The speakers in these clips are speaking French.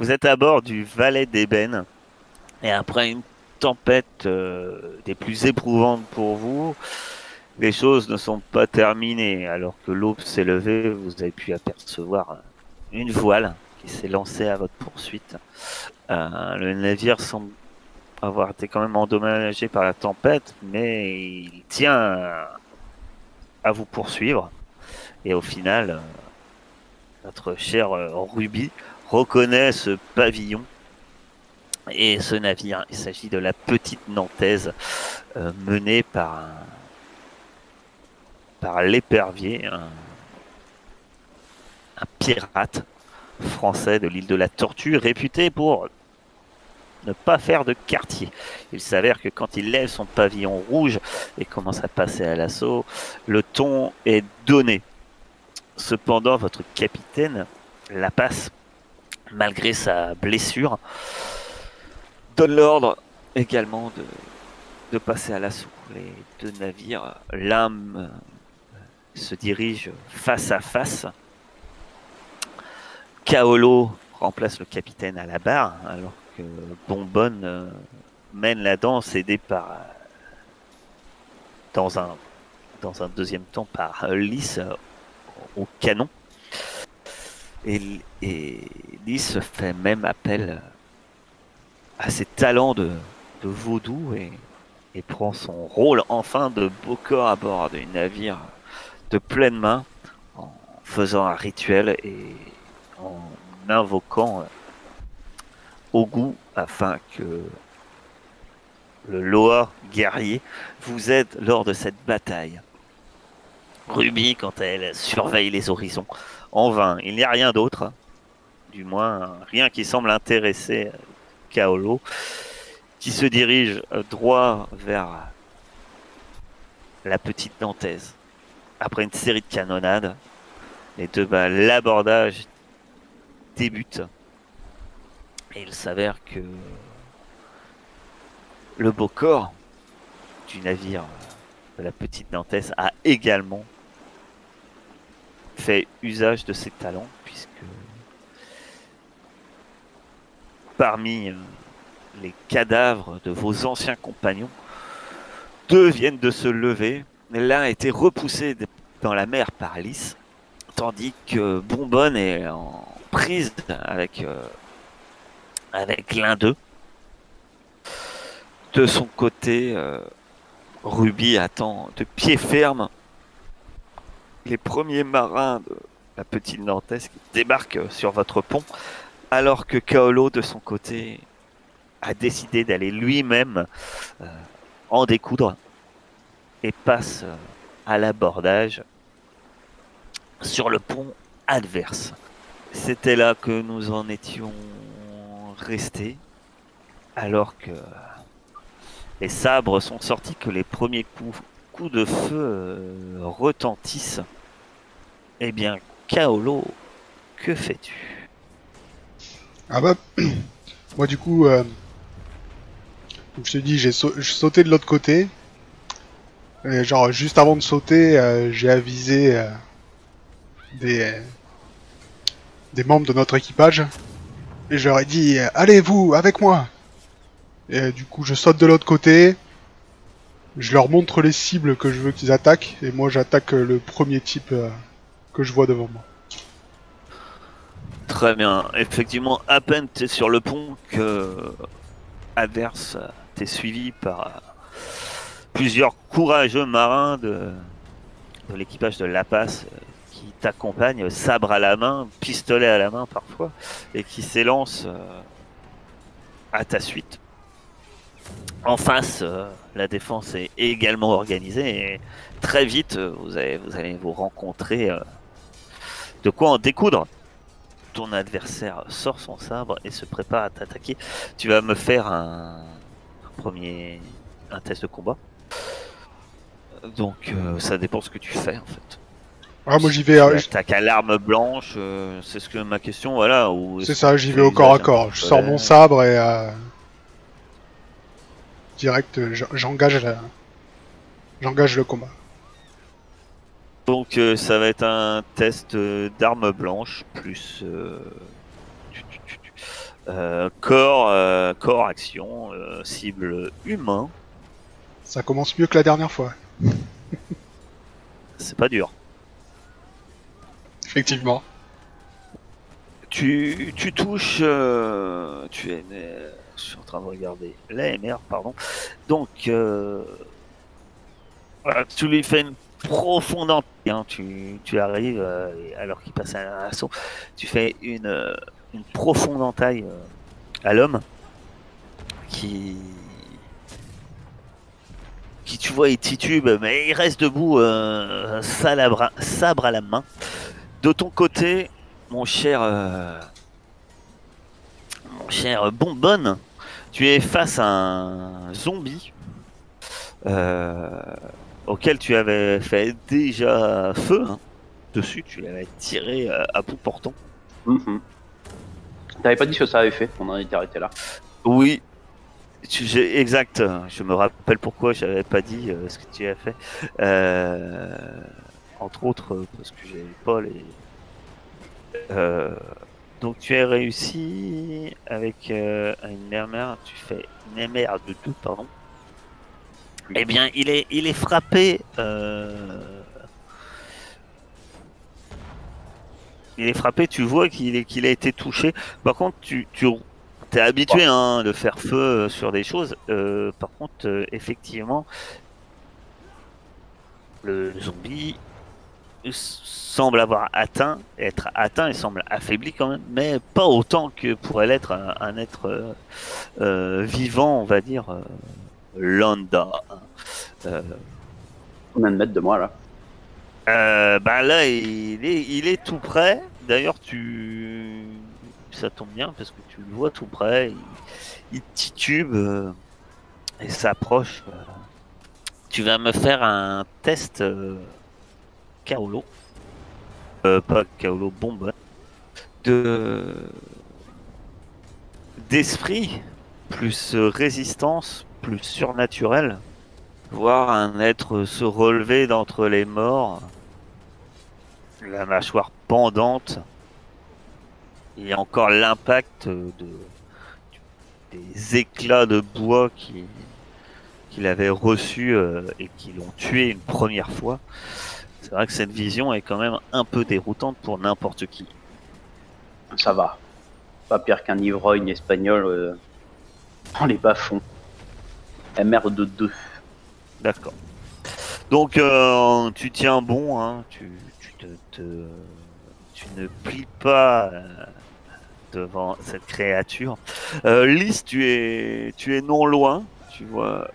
Vous êtes à bord du Valet d'Ébène et après une tempête des plus éprouvantes pour vous, les choses ne sont pas terminées. Alors que l'aube s'est levée, vous avez pu apercevoir une voile qui s'est lancée à votre poursuite. Le navire semble avoir été quand même endommagé par la tempête, mais il tient à vous poursuivre. Et au final, notre cher Ruby reconnaît ce pavillon et ce navire. Il s'agit de la petite Nantaise menée par l'épervier, un pirate français de l'île de la Tortue, réputé pour ne pas faire de quartier. Il s'avère que quand il lève son pavillon rouge et commence à passer à l'assaut, le ton est donné. Cependant, votre capitaine la passe, malgré sa blessure, donne l'ordre également de passer à l'assaut. Les deux navires, l'un se dirige face à face. Kaolo remplace le capitaine à la barre, alors que Bonbonne mène la danse, aidé par, dans un deuxième temps, par Lys au canon. Et Lys fait même appel à ses talents de vaudou et prend son rôle enfin de Bokor à bord du navire de pleine main en faisant un rituel et en invoquant Ogu afin que le Loa guerrier vous aide lors de cette bataille. Ruby, quant à elle, surveille les horizons. En vain, il n'y a rien d'autre, du moins rien qui semble intéresser Kaolo, qui se dirige droit vers la petite Nantaise. Après une série de canonnades, l'abordage débute. Et il s'avère que le Bokor du navire de la petite Nantaise a également fait usage de ses talents, puisque parmi les cadavres de vos anciens compagnons, deux viennent de se lever. L'un a été repoussé dans la mer par Lys, tandis que Bonbonne est en prise avec l'un d'eux. De son côté, Ruby attend de pied ferme les premiers marins de la petite Nantaise qui débarquent sur votre pont, alors que Kaolo, de son côté, a décidé d'aller lui-même en découdre et passe à l'abordage sur le pont adverse. C'était là que nous en étions restés, alors que les sabres sont sortis, que les premiers coups de feu retentissent. Eh bien, Kaolo, que fais-tu? Ah bah, moi du coup, comme je te dis, j'ai sauté de l'autre côté. Et genre, juste avant de sauter, j'ai avisé des, des membres de notre équipage. Et je leur ai dit, allez vous, avec moi. Et du coup, je saute de l'autre côté. Je leur montre les cibles que je veux qu'ils attaquent. Et moi, j'attaque le premier type que je vois devant moi. Très bien. Effectivement, à peine tu es sur le pont que adverse, t'es suivi par plusieurs courageux marins de l'équipage de La Passe qui t'accompagnent, sabre à la main, pistolet à la main parfois, et qui s'élancent à ta suite. En face, la défense est également organisée et très vite, vous allez vous rencontrer. De quoi en découdre. Ton adversaire sort son sabre et se prépare à t'attaquer. Tu vas me faire un test de combat. Donc ça dépend ce que tu fais en fait. Ah, moi j'y Si vais, tu attaques à l'arme blanche, c'est ce que ma question, voilà, ou c'est est-ce que ça, tu j'y vais fais au corps à usage d'un corps. Je sors mon pistolet? sabre et direct, j'engage le combat. Donc ça va être un test d'arme blanche plus Corps, action, cible humain. Ça commence mieux que la dernière fois. C'est pas dur. Effectivement. Tu touches. Je suis en train de regarder l'AMR, pardon. Donc, voilà, tu lui fais une profonde entaille. Hein. Tu arrives, alors qu'il passe un assaut, tu fais une profonde entaille à l'homme qui, tu vois, il titube, mais il reste debout, sabre à la main. De ton côté, mon cher Bonbonne, tu es face à un zombie auquel tu avais fait déjà feu. Hein. Dessus, tu l'avais tiré à bout portant. T'avais pas dit ce que ça avait fait, on en était arrêté là. Oui, exact. Je me rappelle pourquoi j'avais pas dit ce que tu as fait. Entre autres, parce que j'avais pas les. Donc tu as réussi avec une MR, tu fais une MR de 2, pardon. Eh bien, il est frappé. Il est frappé, tu vois qu'il a été touché. Par contre, tu es habitué hein, de faire feu sur des choses. Par contre, effectivement, le zombie semble être atteint et semble affaibli quand même, mais pas autant que pourrait l'être un être vivant, on va dire, lambda. Combien de mètres de moi là? Bah là, il est tout près. D'ailleurs, ça tombe bien parce que tu le vois tout près. Il titube et s'approche. Tu vas me faire un test Kaolo. Pas Kaolo, Bonbonne. D'esprit, plus résistance, plus surnaturel. Voir un être se relever d'entre les morts. La mâchoire pendante. Il y a encore l'impact des éclats de bois qu'il avait reçus et qui l'ont tué une première fois. C'est vrai que cette vision est quand même un peu déroutante pour n'importe qui. Ça va. Pas pire qu'un ivrogne espagnol dans les bas-fonds. MR de 2. D'accord. Donc tu tiens bon, hein, tu ne plies pas devant cette créature. Lys, tu es non loin, tu vois.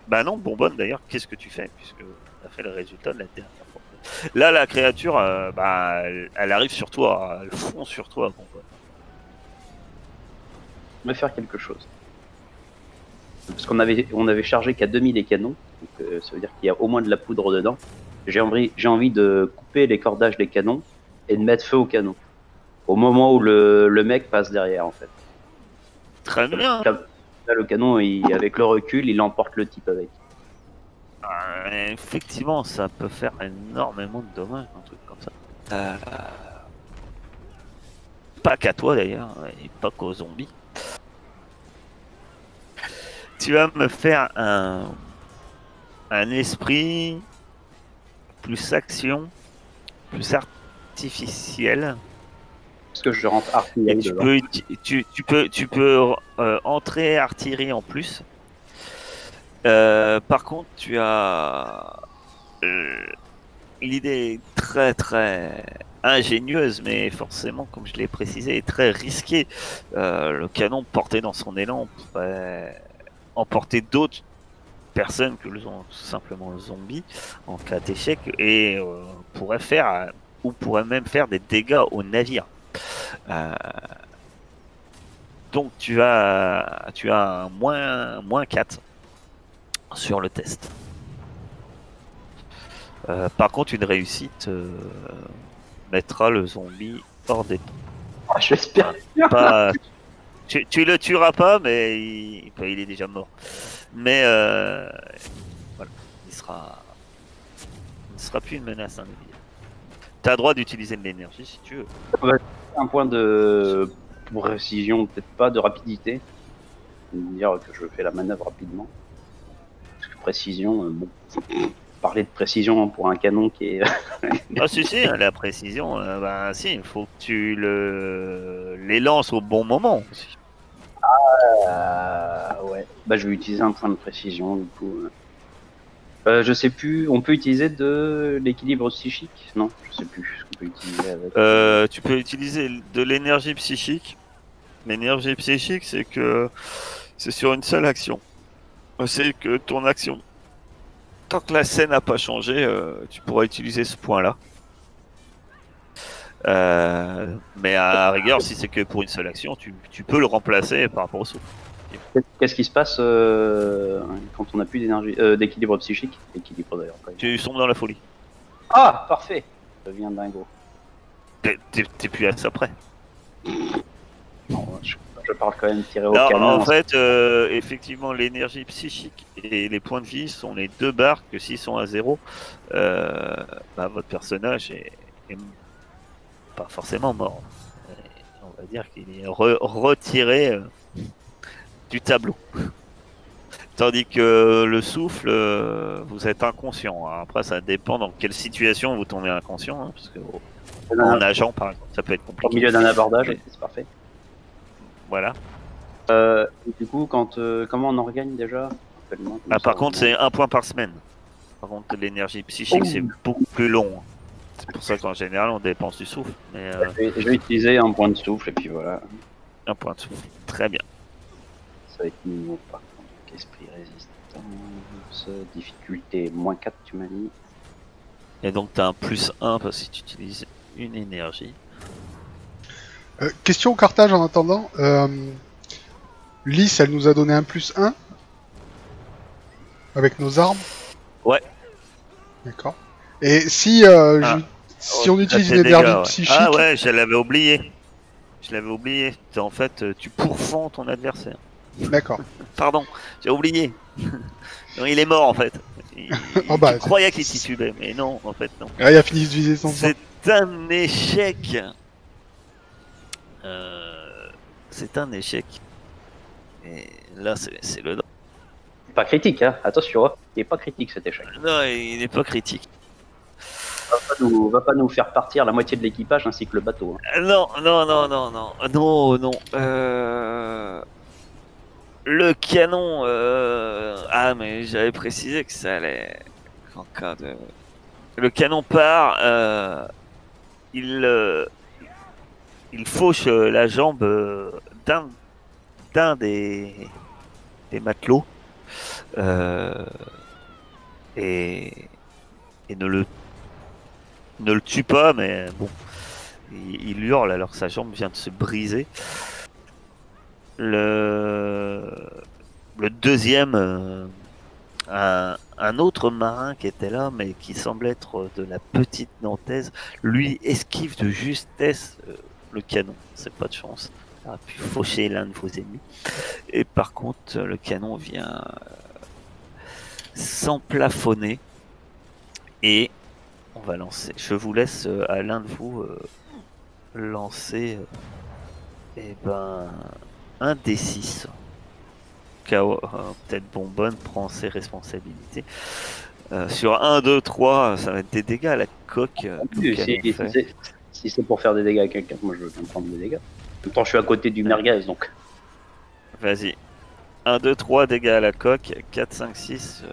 Bah non, Bonbonne d'ailleurs, qu'est-ce que tu fais puisque tu as fait le résultat de la dernière fois. Là, la créature, bah, elle arrive sur toi, elle fond sur toi, Bonbonne. On va faire quelque chose. Parce qu'on avait chargé qu'à 2000 les canons, donc, ça veut dire qu'il y a au moins de la poudre dedans. J'ai envie de couper les cordages des canons et de mettre feu au canon. Au moment où le mec passe derrière, en fait. Très bien. Là, le canon, avec le recul, il emporte le type avec. Effectivement, ça peut faire énormément de dommages, un truc comme ça. Pas qu'à toi d'ailleurs, et pas qu'aux zombies. Tu vas me faire un esprit plus action, plus artificiel. Est-ce que je rentre artillerie dedans? Tu peux entrer artillerie en plus. Par contre, tu as l'idée très très ingénieuse, mais forcément, comme je l'ai précisé, est très risquée. Le canon porté dans son élan pourrait emporter d'autres personnes que simplement le zombie en cas d'échec et pourrait même faire des dégâts au navire. Donc tu as un moins 4 sur le test. Par contre, une réussite mettra le zombie hors des temps. Ah, j'espère. Tu le tueras pas, mais il est déjà mort. Mais voilà, il ne sera plus une menace. Hein, tu as le droit d'utiliser de l'énergie si tu veux. Un point de précision, peut-être pas, de rapidité. Dire que je fais la manœuvre rapidement. Parce que précision, bon, parler de précision pour un canon qui est... Ah si si, la précision, bah si, il faut que tu les lances au bon moment aussi. ouais, bah je vais utiliser un point de précision du coup. Je sais plus, on peut utiliser de l'équilibre psychique? Non, je sais plus ce qu'on peut utiliser avec. Tu peux utiliser de l'énergie psychique. L'énergie psychique, c'est que c'est sur une seule action. C'est que ton action, tant que la scène n'a pas changé, tu pourras utiliser ce point-là. Mais à rigueur, si c'est que pour une seule action, tu peux le remplacer par rapport au souffle. Qu'est-ce qui se passe quand on n'a plus d'énergie, d'équilibre psychique? Équilibre d'ailleurs. Tu sombres dans la folie. Ah, parfait. Ça devient dingo. T'es plus à ça près. Non, je parle quand même tiré au Non, canon. en fait, effectivement, l'énergie psychique et les points de vie sont les deux barres que s'ils sont à 0, bah, votre personnage est pas forcément mort. On va dire qu'il est retiré du tableau. Tandis que le souffle, vous êtes inconscient. Hein. Après, ça dépend dans quelle situation vous tombez inconscient. Hein, parce que en nageant, par exemple, ça peut être compliqué. Au milieu d'un abordage, c'est parfait. Voilà. Du coup, comment on en regagne déjà? Par contre, c'est 1 point par semaine. Par contre, l'énergie psychique, c'est beaucoup plus long. C'est pour ça qu'en général, on dépense du souffle. Mais, je vais utiliser un point de souffle et puis voilà. Un point de souffle. Très bien. Ça va être nouveau par contre. Esprit résistance. Difficulté -4, tu m'as dit. Et donc, tu as un +1 parce que tu utilises une énergie. Question au cartage en attendant. Lys, elle nous a donné un +1 avec nos armes. Ouais. D'accord. Et si, si on utilise une énergie psychique... Ah ouais, je l'avais oublié. Je l'avais oublié. En fait, tu pourfends ton adversaire. D'accord. Pardon, j'ai oublié. Non, il est mort en fait. Oh bah, tu croyais qu'il titubait, mais non, en fait non. Ah, il a fini de viser son C'est un échec. C'est un échec. Et là, c'est le... Pas critique, hein. Attention, hein. Il est pas critique cet échec. Non, il n'est pas critique. Va pas nous faire partir la moitié de l'équipage ainsi que le bateau. Hein. Non. Le canon... Ah, mais j'avais précisé que ça allait... En cas de... Le canon part, il fauche la jambe d'un des matelots et ne le tue pas, mais bon, il hurle alors que sa jambe vient de se briser. Le deuxième, un autre marin qui était là, mais qui semble être de la petite Nantaise, lui esquive de justesse le canon. C'est pas de chance. Il a pu faucher l'un de vos ennemis. Et par contre, le canon vient s'emplafonner. Et on va lancer. Je vous laisse à l'un de vous lancer un D6. Peut-être Bonbonne prend ses responsabilités. Sur 1, 2, 3, ça va être des dégâts à la coque. Si c'est pour faire des dégâts à quelqu'un, moi je veux bien prendre des dégâts. En même temps, je suis à côté du merguez donc. Vas-y. 1, 2, 3 dégâts à la coque. 4, 5, 6.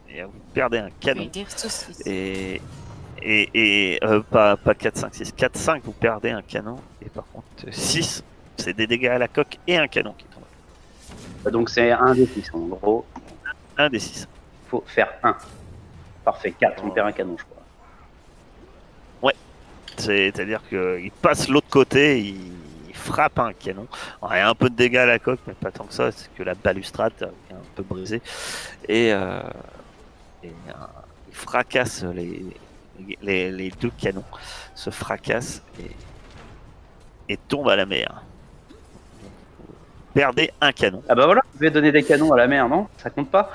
Et vous perdez un canon. Et pas 4, 5, 6. 4, 5, vous perdez un canon. Et par contre, 6, c'est des dégâts à la coque et un canon qui tombe. Donc c'est un des 6 en gros. Un des 6. Faut faire 1. Parfait, 4, on perd un canon, je crois. Ouais. C'est-à-dire qu'il passe l'autre côté, il frappe un canon. Alors, il y a un peu de dégâts à la coque, mais pas tant que ça, c'est que la balustrade est un peu brisée. Et il fracasse les deux canons, se fracassent et tombe à la mer. Perdez un canon. Ah bah voilà, vous devez donner des canons à la mer, non? Ça compte pas?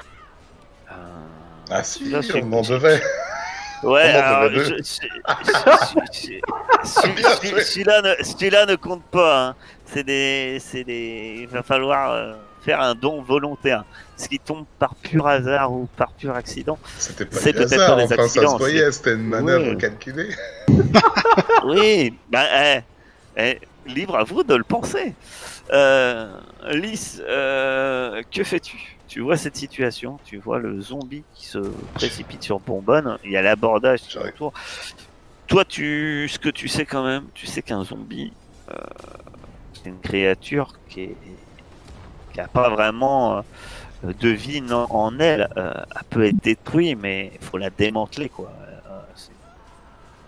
Ah si, là, on en devait. Ouais, On en alors, devait deux. Bien joué. celui-là ne compte pas. Hein. Il va falloir faire un don volontaire. Ce qui tombe par pur hasard ou par pur accident, C'était pas c'est du peut-être pas hasard, des enfin ça se accidents. voyait, c'était une manœuvre Ouais, calculée. oui, bah, libre à vous de le penser. Lys, que fais-tu? Tu vois cette situation, tu vois le zombie qui se précipite sur Bonbonne, il y a l'abordage qui J'aurais- entoure. Toi, ce que tu sais quand même, tu sais qu'un zombie, euh, c'est une créature qui a pas vraiment de vie en elle. Elle peut être détruite, mais il faut la démanteler, quoi.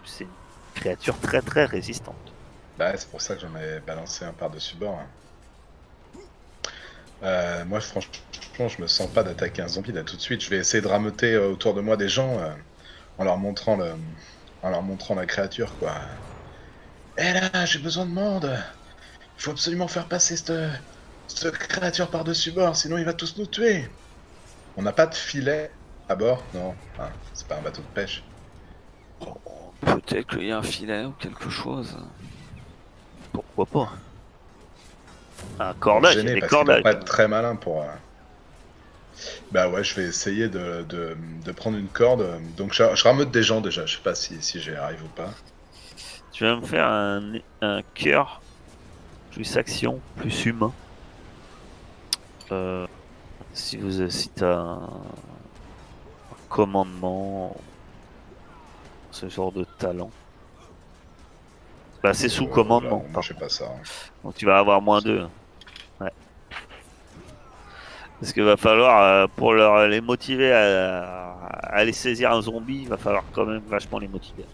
C'est une créature très très résistante. Bah, c'est pour ça que j'en ai balancé un par-dessus bord. Hein. Moi, franchement, je me sens pas d'attaquer un zombie là tout de suite. Je vais essayer de rameuter autour de moi des gens en leur montrant en leur montrant la créature, quoi. Eh là, j'ai besoin de monde. Il faut absolument faire passer cette créature par-dessus bord, sinon il va tous nous tuer. On n'a pas de filet à bord? Non, ah, c'est pas un bateau de pêche. Peut-être qu'il y a un filet ou quelque chose. Pourquoi pas? Un Pour se cordage, il y a gêner, des parce qu'il doit cordages. pas être très malin pour... Bah ouais, je vais essayer de prendre une corde. Donc je rameute des gens déjà, je sais pas si j'y arrive ou pas. Tu vas me faire un cœur plus action, plus humain. Si t'as un commandement, ce genre de talent. Bah c'est sous Là, commandement. moi je sais pas ça. Hein. Donc tu vas avoir -2. Ouais. Parce qu'il va falloir, pour les motiver à aller saisir un zombie, il va falloir quand même vachement les motiver.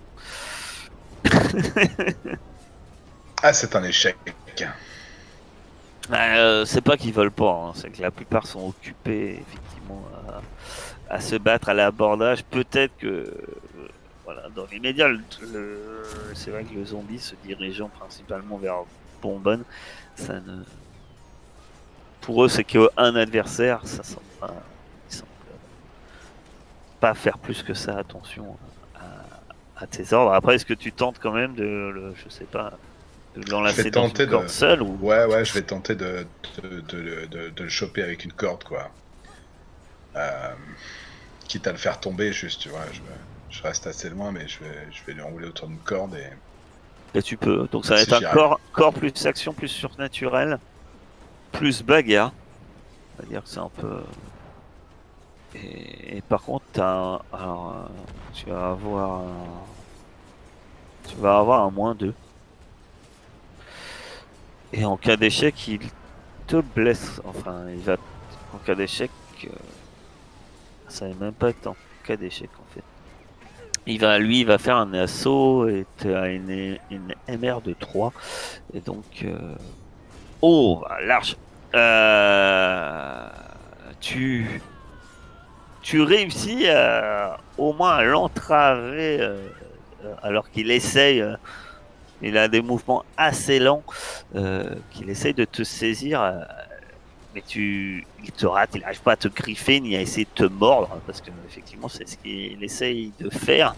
Ah, c'est un échec. C'est pas qu'ils veulent pas, hein, c'est que la plupart sont occupés effectivement à se battre à l'abordage. Peut-être que voilà, dans les médias, c'est vrai que le zombie se dirigeant principalement vers Bonbonne, ça ne... pour eux c'est qu'un adversaire, ça semble pas, ils semblent pas faire plus que ça attention à tes ordres. Après, est-ce que tu tentes quand même je sais pas, de Je l'enlacer vais dans tenter une corde seule ou... Ouais, je vais tenter de le choper avec une corde, quoi. Quitte à le faire tomber, juste, tu vois. Je reste assez loin, mais je vais lui enrouler autour d'une corde Et tu peux. Donc ça va Si être un j'y arrive. corps plus action, plus surnaturel, plus bagarre. C'est-à-dire que c'est un peu... Et par contre, tu vas avoir un -2. Et en cas d'échec, il te blesse. Enfin, en cas d'échec, ça n'est même pas être en cas d'échec en fait. Il va faire un assaut et tu as une MR de 3. Et donc, oh, large. Tu réussis au moins à l'entraver alors qu'il essaye. Il a des mouvements assez lents qu'il essaye de te saisir. Mais il te rate, il n'arrive pas à te griffer ni à essayer de te mordre, parce que effectivement c'est ce qu'il essaye de faire.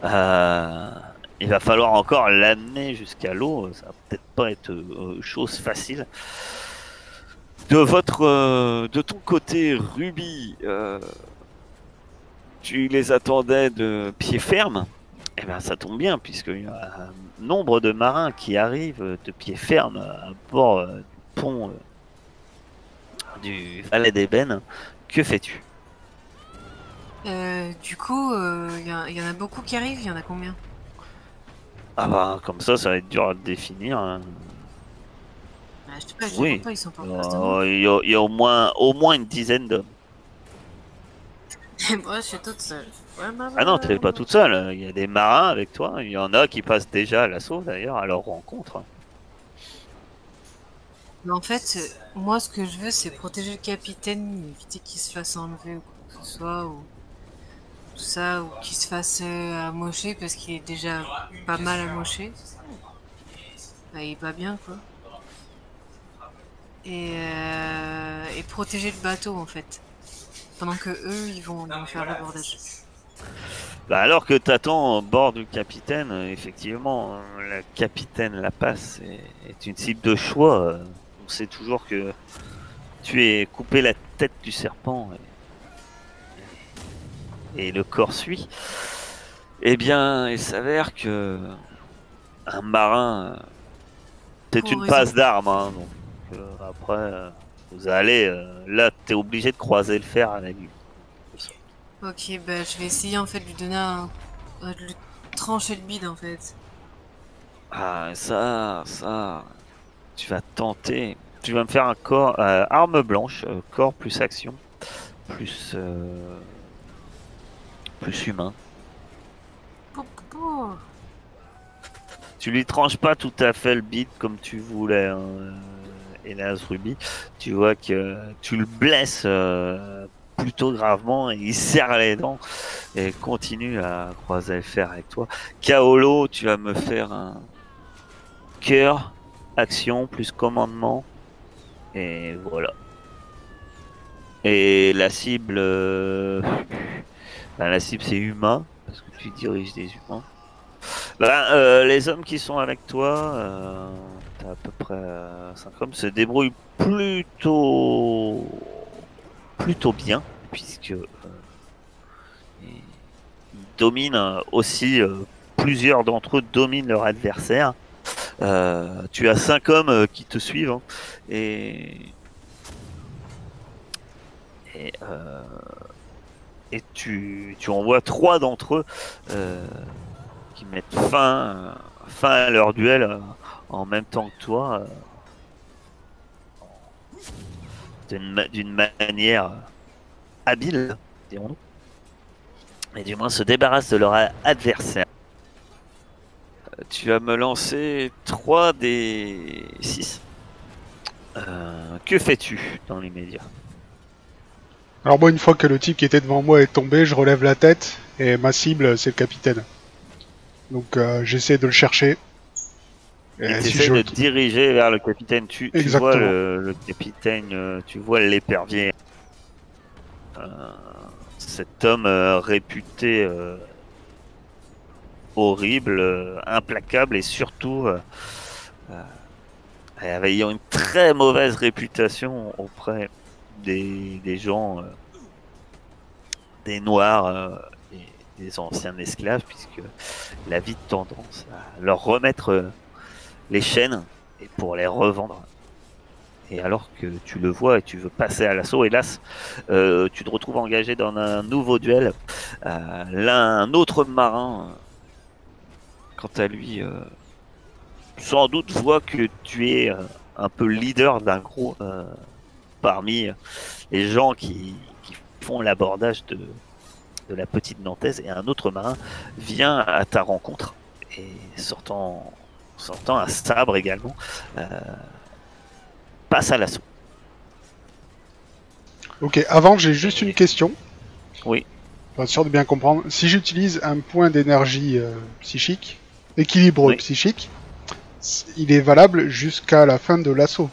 Il va falloir encore l'amener jusqu'à l'eau, ça va peut-être pas être chose facile. De ton côté, Ruby, tu les attendais de pied ferme. Eh bien, ça tombe bien, puisqu'il y a un nombre de marins qui arrivent de pied ferme à bord du pont du Valet d'Ébène. Que fais-tu? Du coup, il y en a beaucoup qui arrivent, il y en a combien? Ah bah, comme ça va être dur à définir. Hein. Je sais pas, je les Oui, vois pas, ils sont pas en face de moi. il y a au moins une dizaine d'hommes. Moi, je suis toute seule. Ouais, Ah non, t'es pas toute seule, il y a des marins avec toi, il y en a qui passent déjà à l'assaut d'ailleurs, à leur rencontre. Mais en fait, moi, ce que je veux, c'est protéger le capitaine, éviter qu'il se fasse enlever ou quoi que ce soit, ou tout ça, ou qu'il se fasse amocher, parce qu'il est déjà pas mal amoché. Bah, il est pas bien, quoi. Et protéger le bateau, en fait. Pendant que eux, ils vont faire l'abordage. Bah, alors que t'attends au bord du capitaine, effectivement, le capitaine La Passe est une cible de choix. On sait toujours que tu es coupé la tête du serpent et le corps suit. Eh bien, il s'avère que un marin, c'est Pour une raison. passe d'armes. Hein, donc après, vous allez, là, t'es obligé de croiser le fer avec lui. Ok, bah je vais essayer en fait de lui donner de lui trancher le bide en fait. Ah, ça, tu vas tenter. Tu vas me faire un corps, arme blanche, corps plus action, plus, plus humain. Pou, pou, pou. Tu lui tranches pas tout à fait le bide comme tu voulais, hein, hélas Ruby. Tu vois que tu le blesses plutôt gravement et il serre les dents et continue à croiser le fer avec toi. Kaolo, tu vas me faire un cœur, action plus commandement et voilà. Et la cible, ben, la cible c'est humain parce que tu diriges des humains. Ben, les hommes qui sont avec toi, t'as à peu près 5 hommes, se débrouillent plutôt bien puisque ils dominent aussi, plusieurs d'entre eux dominent leur adversaire. Tu as 5 hommes qui te suivent hein, et, et tu envoies 3 d'entre eux qui mettent fin à leur duel en même temps que toi d'une manière habile, dirons-nous, et du moins se débarrassent de leur adversaire. Tu vas me lancer 3 des 6. Que fais-tu dans les médias? Alors moi, une fois que le type qui était devant moi est tombé, je relève la tête et ma cible, c'est le capitaine. Donc j'essaie de le chercher. Et tu essaies de te diriger vers le capitaine. Tu vois Exactement. le capitaine, tu vois l'épervier. Cet homme réputé horrible, implacable et surtout ayant une très mauvaise réputation auprès des gens, des Noirs et des anciens esclaves, puisque il a vite tendance à leur remettre les chaînes et pour les revendre. Et alors que tu le vois et tu veux passer à l'assaut, hélas, tu te retrouves engagé dans un nouveau duel. Un autre marin, quant à lui, sans doute voit que tu es un peu leader d'un groupe parmi les gens qui font l'abordage de la petite Nantaise, et un autre marin vient à ta rencontre et sortant un sabre également, passe à l'assaut. Ok, avant j'ai juste une question. Oui. Pour être sûr de bien comprendre. Si j'utilise un point d'énergie psychique, équilibre Oui. psychique, il est valable jusqu'à la fin de l'assaut.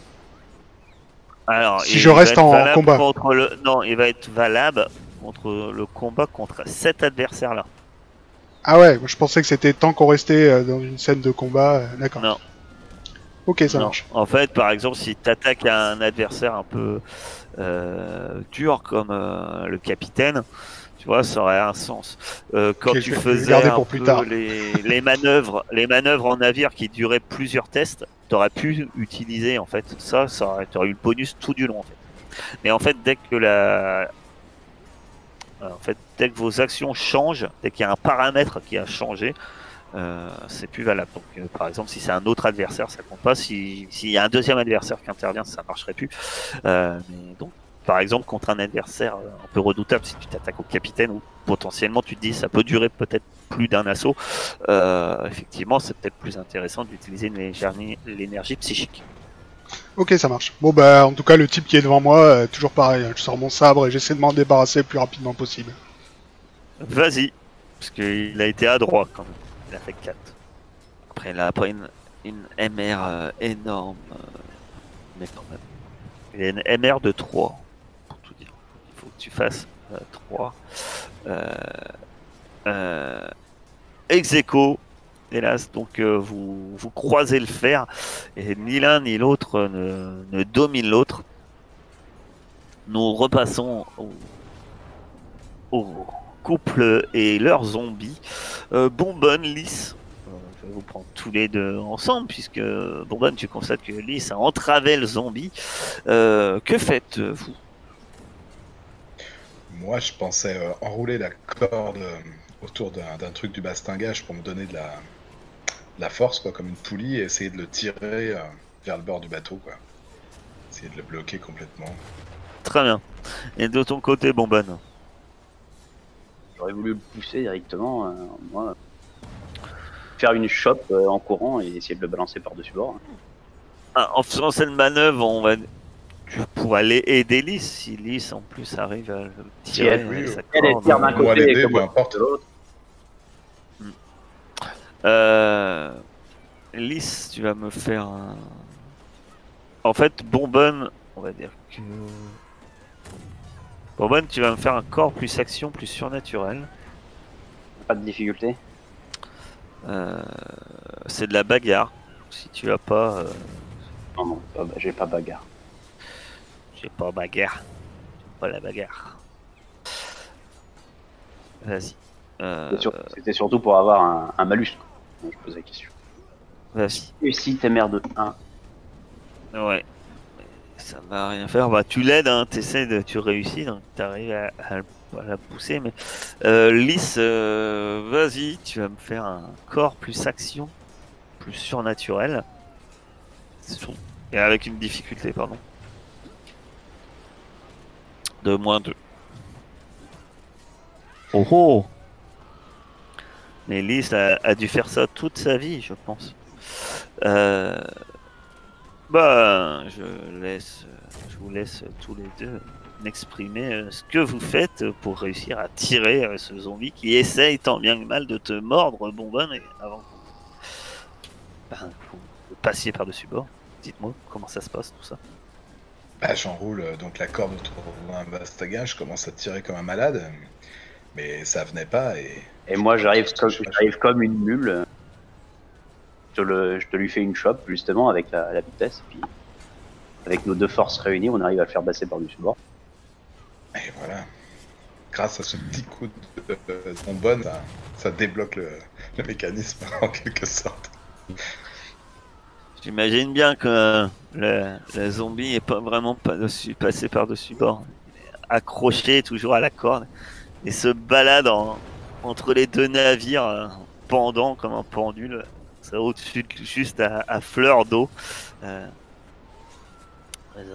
Alors, si je reste en combat. Non, il va être valable contre le combat contre cet adversaire-là. Ah ouais, je pensais que c'était tant qu'on restait dans une scène de combat. D'accord. Non. Ok, ça marche. En fait, par exemple, si tu attaques un adversaire un peu dur comme le capitaine, tu vois, ça aurait un sens. Quand tu faisais un peu les manœuvres en navire qui duraient plusieurs tests, tu aurais pu utiliser en fait ça tu aurais eu le bonus tout du long en fait. Mais en fait, dès que vos actions changent, dès qu'il y a un paramètre qui a changé, c'est plus valable. Donc, par exemple, si c'est un autre adversaire, ça compte pas. S'il y a un deuxième adversaire qui intervient, ça marcherait plus. Mais donc, par exemple, contre un adversaire un peu redoutable, si tu t'attaques au capitaine ou potentiellement tu te dis ça peut durer peut-être plus d'un assaut, effectivement, c'est peut-être plus intéressant d'utiliser l'énergie psychique. Ok, ça marche. Bon bah, en tout cas, le type qui est devant moi, toujours pareil. Je sors mon sabre et j'essaie de m'en débarrasser le plus rapidement possible. Vas-y, parce qu'il a été adroit quand même. Il a fait 4. Après, il a pris une MR énorme. Mais quand même. Il a une MR de 3. Pour tout dire. Il faut que tu fasses 3. Ex aequo, hélas, donc vous croisez le fer et ni l'un ni l'autre ne domine l'autre. Nous repassons au couple et leurs zombies. Bonbonne, Lys, je vais vous prendre tous les deux ensemble puisque Bonbonne, tu constates que Lys a entravé le zombie. Que faites-vous? Moi, je pensais enrouler la corde autour d'un truc du bastingage pour me donner de la force, quoi, comme une poulie, et essayer de le tirer vers le bord du bateau, quoi. Essayer de le bloquer complètement. Très bien. Et de ton côté, Bonbonne? J'aurais voulu le pousser directement, moi. Faire une chope en courant et essayer de le balancer par-dessus bord. Ah, en faisant cette manœuvre, tu pourras aider Lys si Lys en plus arrive à le tirer avec sa Elle est corde. tire d'un Moi, côté l'aider, et peu comme importe. de l'autre. Lys, tu vas me faire un... En fait, Bonbonne, on va dire que... Bonbonne, tu vas me faire un corps plus action plus surnaturel. Pas de difficulté. C'est de la bagarre. Si tu as pas... Non, j'ai pas bagarre. J'ai pas bagarre. J'ai pas la bagarre. Vas-y. C'était surtout pour avoir un malus. Quoi. Je pose la question. Vas-y. Et si t'es mère de 1. Ouais. Ça va rien faire. Bah, tu l'aides, hein. Tu réussis, donc t'arrives à la pousser. Mais Lys, vas-y, tu vas me faire un corps plus action, plus surnaturel. Et avec une difficulté, pardon. De -2. Oh oh! Mais Lys a dû faire ça toute sa vie, je pense. Bah, je vous laisse tous les deux m'exprimer ce que vous faites pour réussir à tirer ce zombie qui essaye tant bien que mal de te mordre, Bonbonne, et avant que vous passiez par-dessus bord. Dites-moi comment ça se passe tout ça. Bah, j'enroule donc la corde autour d'un bastingage, je commence à tirer comme un malade, mais ça venait pas Et moi j'arrive comme une mule. Je te lui fais une chope justement avec la vitesse. Et puis avec nos deux forces réunies, on arrive à le faire passer par-dessus bord. Et voilà. Grâce à ce petit coup de bonbonne, ça débloque le mécanisme en quelque sorte. J'imagine bien que le zombie est pas vraiment passé par-dessus bord. Il est accroché toujours à la corde et se balade entre les deux navires, pendant comme un pendule. C'est au-dessus, juste à fleur d'eau.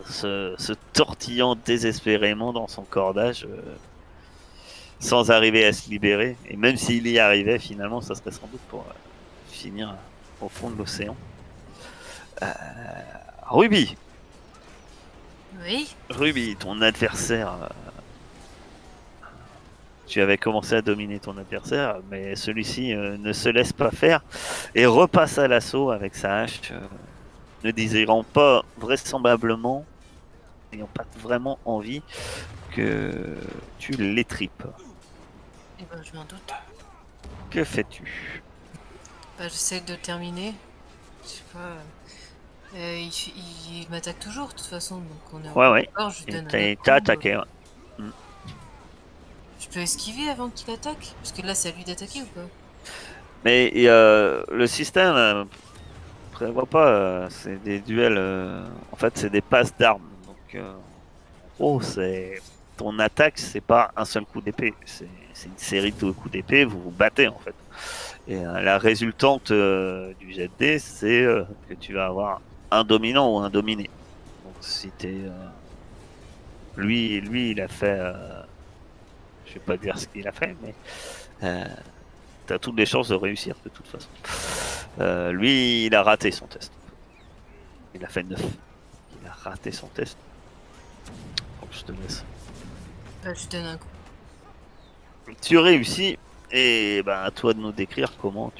Se tortillant désespérément dans son cordage, sans arriver à se libérer. Et même s'il y arrivait, finalement, ça serait sans doute pour finir au fond de l'océan. Ruby. Oui. Ruby, ton adversaire. Tu avais commencé à dominer ton adversaire, mais celui-ci ne se laisse pas faire et repasse à l'assaut avec sa hache, ne désirant pas vraisemblablement, n'ayant pas vraiment envie que tu l'étripes. Eh ben, je m'en doute. Que fais-tu? Bah, j'essaie de terminer. Je sais pas. Il m'attaque toujours de toute façon, donc on est en Ouais. corps, je lui donne Il un t'a coup. attaqué. Ouais. Je peux esquiver avant qu'il attaque? Parce que là, c'est à lui d'attaquer ou pas? Mais le système prévoit pas. C'est des duels. En fait, c'est des passes d'armes. Donc, en gros, c'est ton attaque, c'est pas un seul coup d'épée. C'est une série de coups d'épée. Vous vous battez en fait. Et la résultante du jet de dés, c'est que tu vas avoir un dominant ou un dominé. Donc, si t'es lui, il a fait. Je vais pas dire ce qu'il a fait, mais t'as toutes les chances de réussir de toute façon. Lui, il a raté son test. Il a fait 9. Il a raté son test. Donc je te laisse. Bah, je lui donne un coup. Tu réussis, et ben à toi de nous décrire comment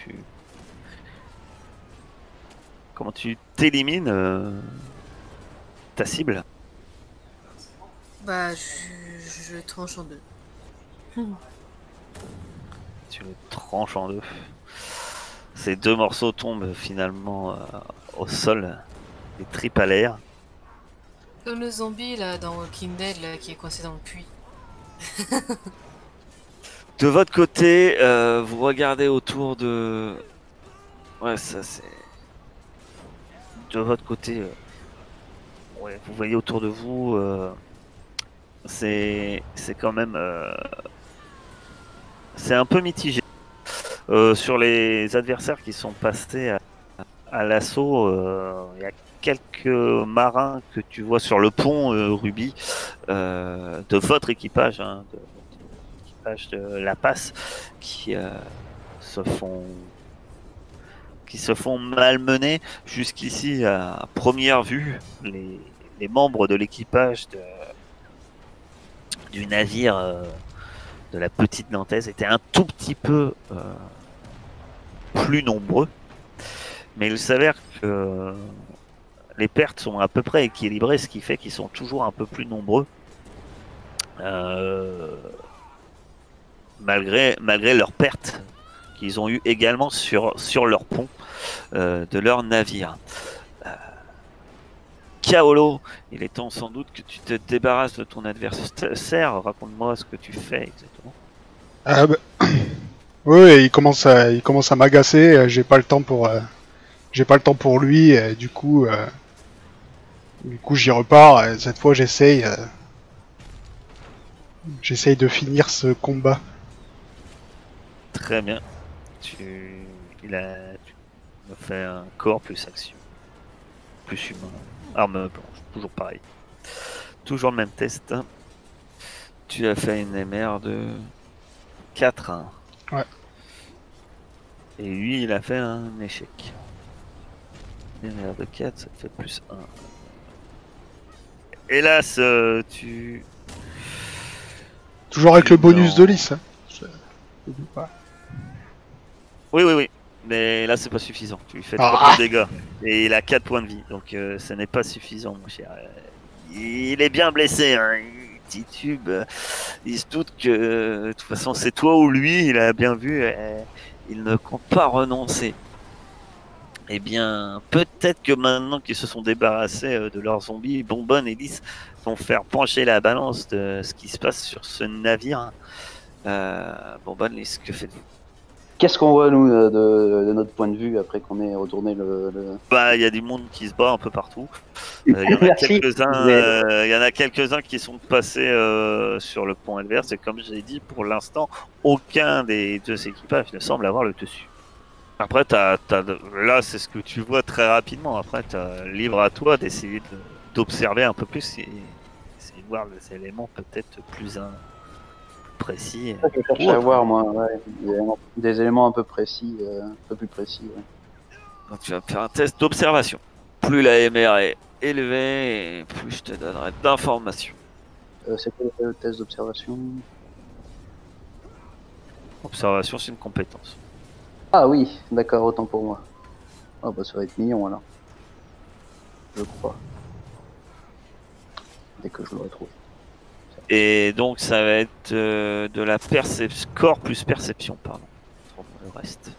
tu t'élimines ta cible. Bah, je le tranche en deux. Tu le tranches en deux. Ces deux morceaux tombent finalement au sol, les tripes à l'air. Comme le zombie là dans Walking Dead là qui est coincé dans le puits. De votre côté, vous regardez autour de... Ouais, ça c'est... De votre côté, ouais, vous voyez autour de vous, c'est quand même... c'est un peu mitigé. Sur les adversaires qui sont passés à l'assaut, il y a quelques marins que tu vois sur le pont Ruby de votre équipage, hein, de l'équipage de La Passe, qui se font malmener. Jusqu'ici, à première vue, les membres de l'équipage du navire de la petite Nantaise étaient un tout petit peu plus nombreux, mais il s'avère que les pertes sont à peu près équilibrées, ce qui fait qu'ils sont toujours un peu plus nombreux, malgré leurs pertes qu'ils ont eues également sur leur pont de leur navire. Kaolo, il est temps sans doute que tu te débarrasses de ton adversaire. Raconte-moi ce que tu fais exactement. Ah bah... Oui, il commence à m'agacer. J'ai pas le temps pour lui. Du coup, j'y repars. Cette fois, j'essaye de finir ce combat. Très bien. Tu me fais un corps plus action, plus humain, arme blanche, toujours pareil. Toujours le même test. Tu as fait une MR de 4. Ouais. Et lui, il a fait un échec. Une MR de 4, ça te fait plus 1. Hélas, tu... Toujours avec le bonus de Lys. Hein. N'oublie pas. Oui. Mais là, c'est pas suffisant. Tu lui fais 3 points de dégâts. Et il a 4 points de vie. Donc, ce n'est pas suffisant, mon cher. Il est bien blessé. Hein. Il titube. Il se doute que, de toute façon, c'est toi ou lui. Il a bien vu. Il ne compte pas renoncer. Eh bien, peut-être que maintenant qu'ils se sont débarrassés de leurs zombies, Bonbonne et Lys vont faire pencher la balance de ce qui se passe sur ce navire. Bonbonne, Lys, que faites-vous? Qu'est-ce qu'on voit, nous, de notre point de vue, après qu'on ait retourné Bah, il y a du monde qui se bat un peu partout. Il y en a quelques-uns qui sont passés sur le pont adverse. Et comme j'ai dit, pour l'instant, aucun des deux équipages ne semble avoir le dessus. Après, là, c'est ce que tu vois très rapidement. Après, libre à toi d'essayer d'observer un peu plus et essayer de voir les éléments peut-être plus précis. Je cherche à voir, moi, des éléments un peu précis, un peu plus précis. Ouais. Donc, tu vas faire un test d'observation. Plus la MR est élevée, et plus je te donnerai d'informations. C'est quoi le test d'observation? Observation, c'est une compétence. Ah oui, d'accord, autant pour moi. Ah bah ça va être mignon alors. Je crois. Dès que je le retrouve. Et donc ça va être de la perception, score plus perception, pardon. Le reste.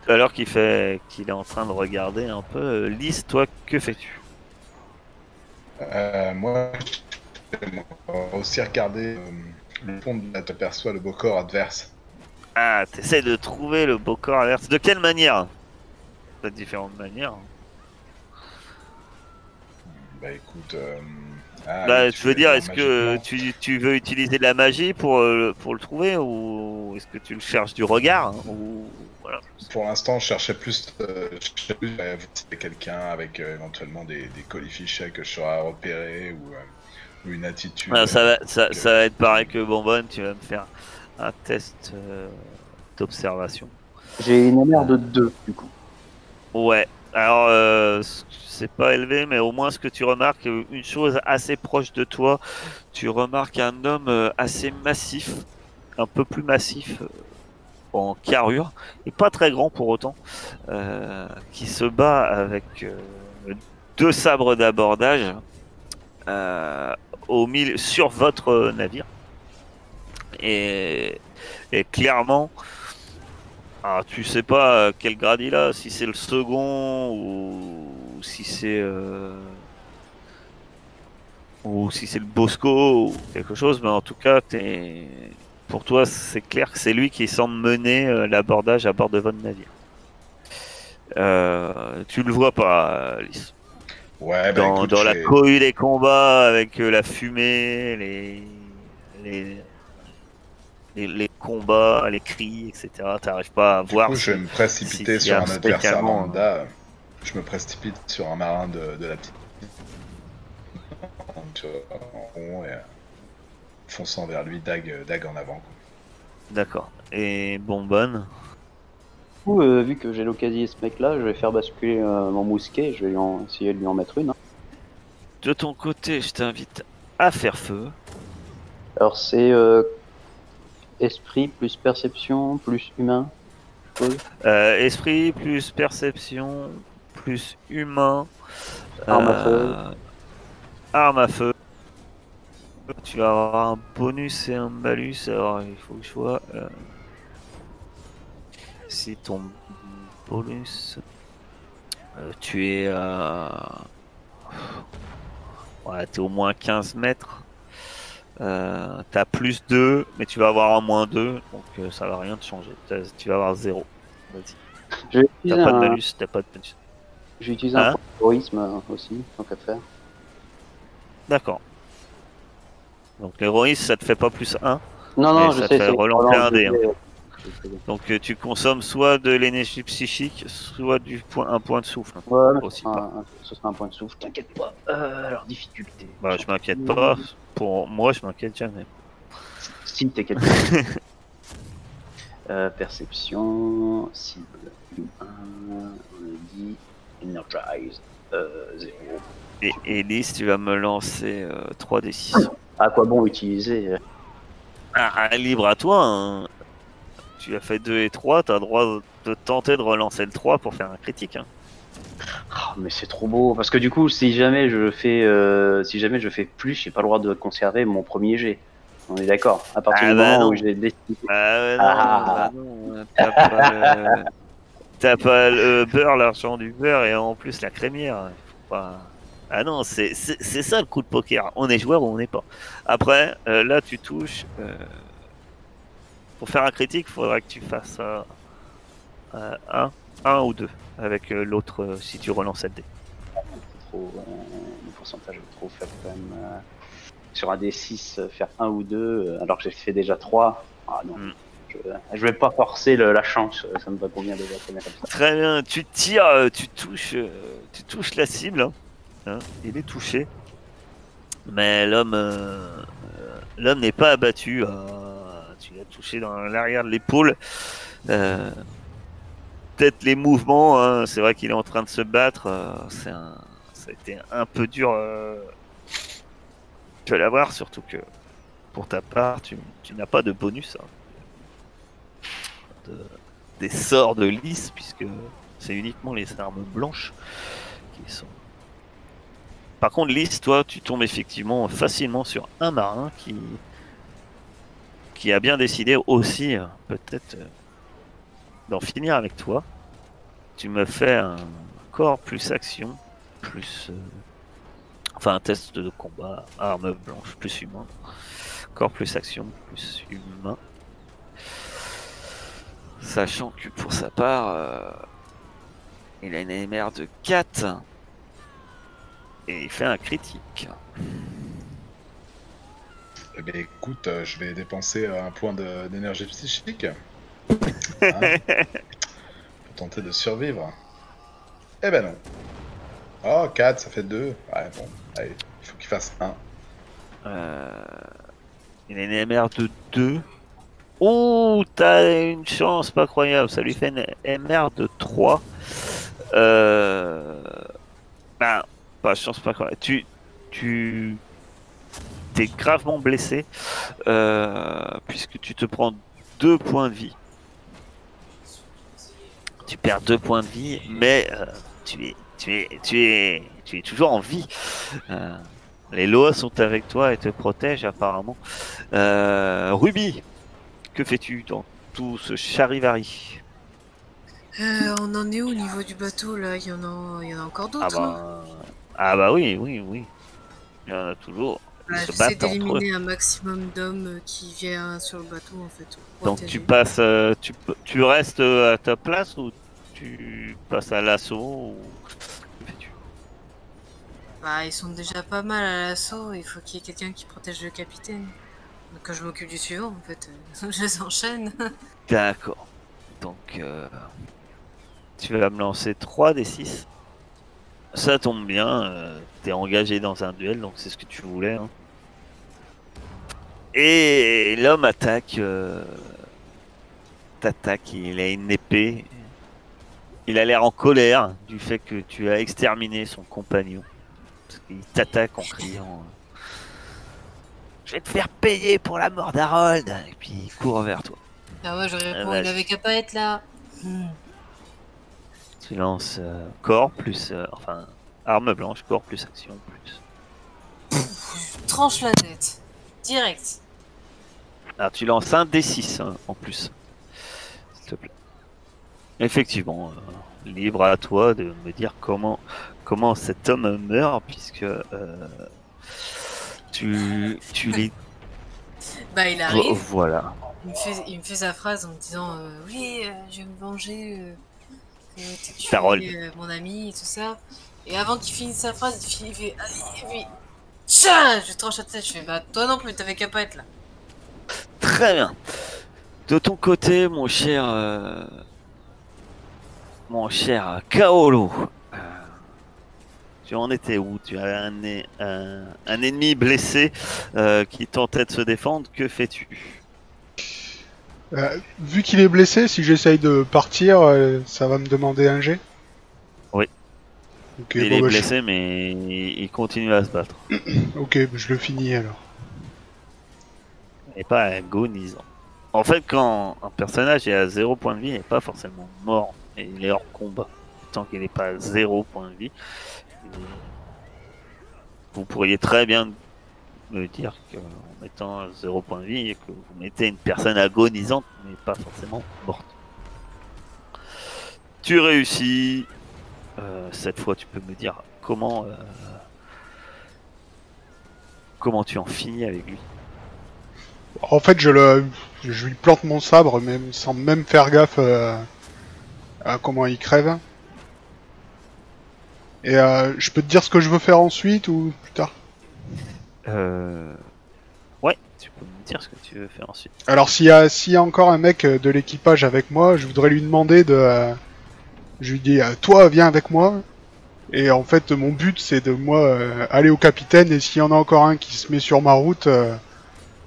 Alors qu'il est en train de regarder un peu. Lys, toi, que fais-tu? Moi, je vais aussi regarder le pont de tu aperçois le beau corps adverse. Ah, t'essaies de trouver le beau corps adverse. De quelle manière? De différentes manières. Bah écoute... bah, je veux dire, est-ce que tu veux utiliser de la magie pour le trouver, ou est-ce que tu le cherches du regard, hein, ou voilà. Pour l'instant, je cherchais plus quelqu'un avec éventuellement des colifichets que je saurais repérer ou une attitude. Ah, ça va être pareil que Bonbonne, tu vas me faire un test d'observation. J'ai une MR de 2 du coup. Ouais, alors c'est pas élevé, mais au moins ce que tu remarques, une chose assez proche de toi, tu remarques un homme assez massif, un peu plus massif en carrure, et pas très grand pour autant, qui se bat avec 2 sabres d'abordage sur votre navire. Et, et clairement, alors, tu sais pas quel grade il a, si c'est le second ou si c'est le Bosco ou quelque chose, mais en tout cas, pour toi, c'est clair que c'est lui qui semble mener l'abordage à bord de votre navire. Tu le vois pas, Lys. Ouais, bah Dans, écoute, dans je la vais... cohue des combats avec la fumée, les, les combats, les cris, etc. T'arrives pas à Du voir coup, je vais me précipiter s'il y sur a un adversaire spécialement. lambda. Je me précipite sur un marin de la petite... en rond et fonçant vers lui, dague en avant. Quoi. D'accord. Et Bonbonne. Du coup, vu que j'ai localisé ce mec-là, je vais faire basculer mon mousquet. Je vais essayer de lui en mettre une. Hein. De ton côté, je t'invite à faire feu. Alors, c'est esprit plus perception plus humain. Je suppose. Esprit plus perception plus humain. Arme à feu. Arme à feu. Tu vas avoir un bonus et un malus. Alors il faut que je vois si ton bonus. Tu es ouais, t'es au moins 15 mètres. T'as plus 2, mais tu vas avoir un moins 2, donc ça va rien te changer. Tu vas avoir 0. Vas-y. Je vais T'as utiliser pas de un, malus, t'as pas de bonus. je vais utiliser un Hein? point d'héroïsme aussi, tant qu'à faire. D'accord. Donc l'héroïsme, ça te fait pas plus 1, Non, mais non, je ça te sais, fait c'est relancer un dé. Hein. Je sais. Donc tu consommes soit de l'énergie psychique, soit un point de souffle. Ouais, mais Aussi pas. ce sera un point de souffle, t'inquiète pas. Alors, difficulté. Bah, je m'inquiète pas. Pour moi, je m'inquiète jamais. Si, t'inquiète pas. Perception, cible, humain, on a dit, energize, 0. Et Lys, tu vas me lancer 3d6. À quoi bon utiliser Ah, libre à toi. Hein. Tu as fait 2 et 3, tu as le droit de tenter de relancer le 3 pour faire un critique. Hein. Mais c'est trop beau, parce que du coup, si jamais je fais plus, j'ai pas le droit de conserver mon premier jet. On est d'accord. À partir du moment où j'ai décidé. Bah non, t'as pas le beurre, l'argent du beurre et en plus la crémière. Faut pas... Ah non, c'est ça le coup de poker. On est joueur ou on n'est pas. Après, là tu touches. Pour faire un critique, il faudra que tu fasses un ou deux avec l'autre si tu relances le dé. Le pourcentage est trop faible quand même. Sur un D6, faire 1 ou 2, alors que j'ai fait déjà 3. Ah non, je vais pas forcer la chance, ça me va combien déjà comme ça. Très bien, tu tires, tu touches la cible. Hein, il est touché. Mais l'homme n'est pas abattu. Tu l'as touché dans l'arrière de l'épaule. Peut-être les mouvements, hein, c'est vrai qu'il est en train de se battre. Ça a été un peu dur de l'avoir, surtout que pour ta part, tu n'as pas de bonus. Hein, des sorts de Lys, puisque c'est uniquement les armes blanches qui sont. Par contre, Lys, toi, tu tombes effectivement facilement sur un marin qui a bien décidé aussi, peut-être, d'en finir avec toi. Tu me fais un corps plus action, plus. Enfin, un test de combat, arme blanche, plus humain. Corps plus action, plus humain. Sachant que pour sa part, il a une MR de 4. Et il fait un critique. Eh bien, écoute, je vais dépenser un point d'énergie psychique. Hein, pour tenter de survivre. Eh ben non. Oh, 4, ça fait 2. Ouais, bon, allez, il faut qu'il fasse 1. Il a une MR de 2. Oh, t'as une chance pas croyable. Ça lui fait une MR de 3. Bah, pas chance pas croyable. Tu t'es gravement blessé puisque tu te prends 2 points de vie. Tu perds 2 points de vie, mais tu es toujours en vie. Les lois sont avec toi et te protègent apparemment. Ruby, que fais-tu dans tout ce charivari? On en est où au niveau du bateau là? Il y en a encore d'autres, hein? Ah bah oui, oui, oui. Il y en a toujours. Ils se J'essaie battent entre eux. d'éliminer un maximum d'hommes qui viennent sur le bateau en fait. Donc tu Protéger. passes, tu restes à ta place ou tu passes à l'assaut ou... Que fais-tu? Bah, ils sont déjà pas mal à l'assaut, il faut qu'il y ait quelqu'un qui protège le capitaine. Donc quand je m'occupe du suivant, en fait, je les enchaîne. D'accord. Donc tu vas me lancer 3 des 6. Ça tombe bien, t'es engagé dans un duel, donc c'est ce que tu voulais. Hein. Et l'homme attaque. T'attaque, il a une épée. Il a l'air en colère du fait que tu as exterminé son compagnon. Il t'attaque en criant je vais te faire payer pour la mort d'Harold. Et puis il court vers toi. Ah ouais, je réponds, vas-y. il avait qu'à pas être là. Tu lances corps plus. Enfin, arme blanche, corps plus action plus. Tranche la tête. Direct. Alors tu lances un D6 hein, en plus. S'il te plaît. Effectivement, libre à toi de me dire comment cet homme meurt puisque tu les... Bah, il arrive. Voilà. Il me fait sa phrase en me disant oui, je vais me venger que t'aies tué Parole. mon ami et tout ça. Et avant qu'il finisse sa phrase, il fait et puis tcha, je tranche la tête. Je fais bah toi non plus, t'avais qu'à pas être là. Très bien. De ton côté, mon cher Kaolo, tu en étais où? Tu as un ennemi blessé qui tentait de se défendre. Que fais-tu? Vu qu'il est blessé, si j'essaye de partir, ça va me demander un jet. Oui. Ok, Il est blessé, mais il continue à se battre. Ok, je le finis alors. Il n'est pas agonisant. En fait, quand un personnage est à 0 point de vie, il n'est pas forcément mort, et il est hors combat. Tant qu'il n'est pas à 0 point de vie, vous pourriez très bien me dire qu'en mettant 0 point de vie, que vous mettez une personne agonisante, mais pas forcément morte. Tu réussis. Cette fois, tu peux me dire comment tu en finis avec lui. En fait, je lui plante mon sabre, même sans même faire gaffe à comment il crève. Et je peux te dire ce que je veux faire ensuite ou plus tard? Ouais, tu peux me dire ce que tu veux faire ensuite. Alors s'il y a encore un mec de l'équipage avec moi, je voudrais lui demander de... je lui dis, toi viens avec moi. Et en fait, mon but c'est de moi aller au capitaine, et s'il y en a encore un qui se met sur ma route,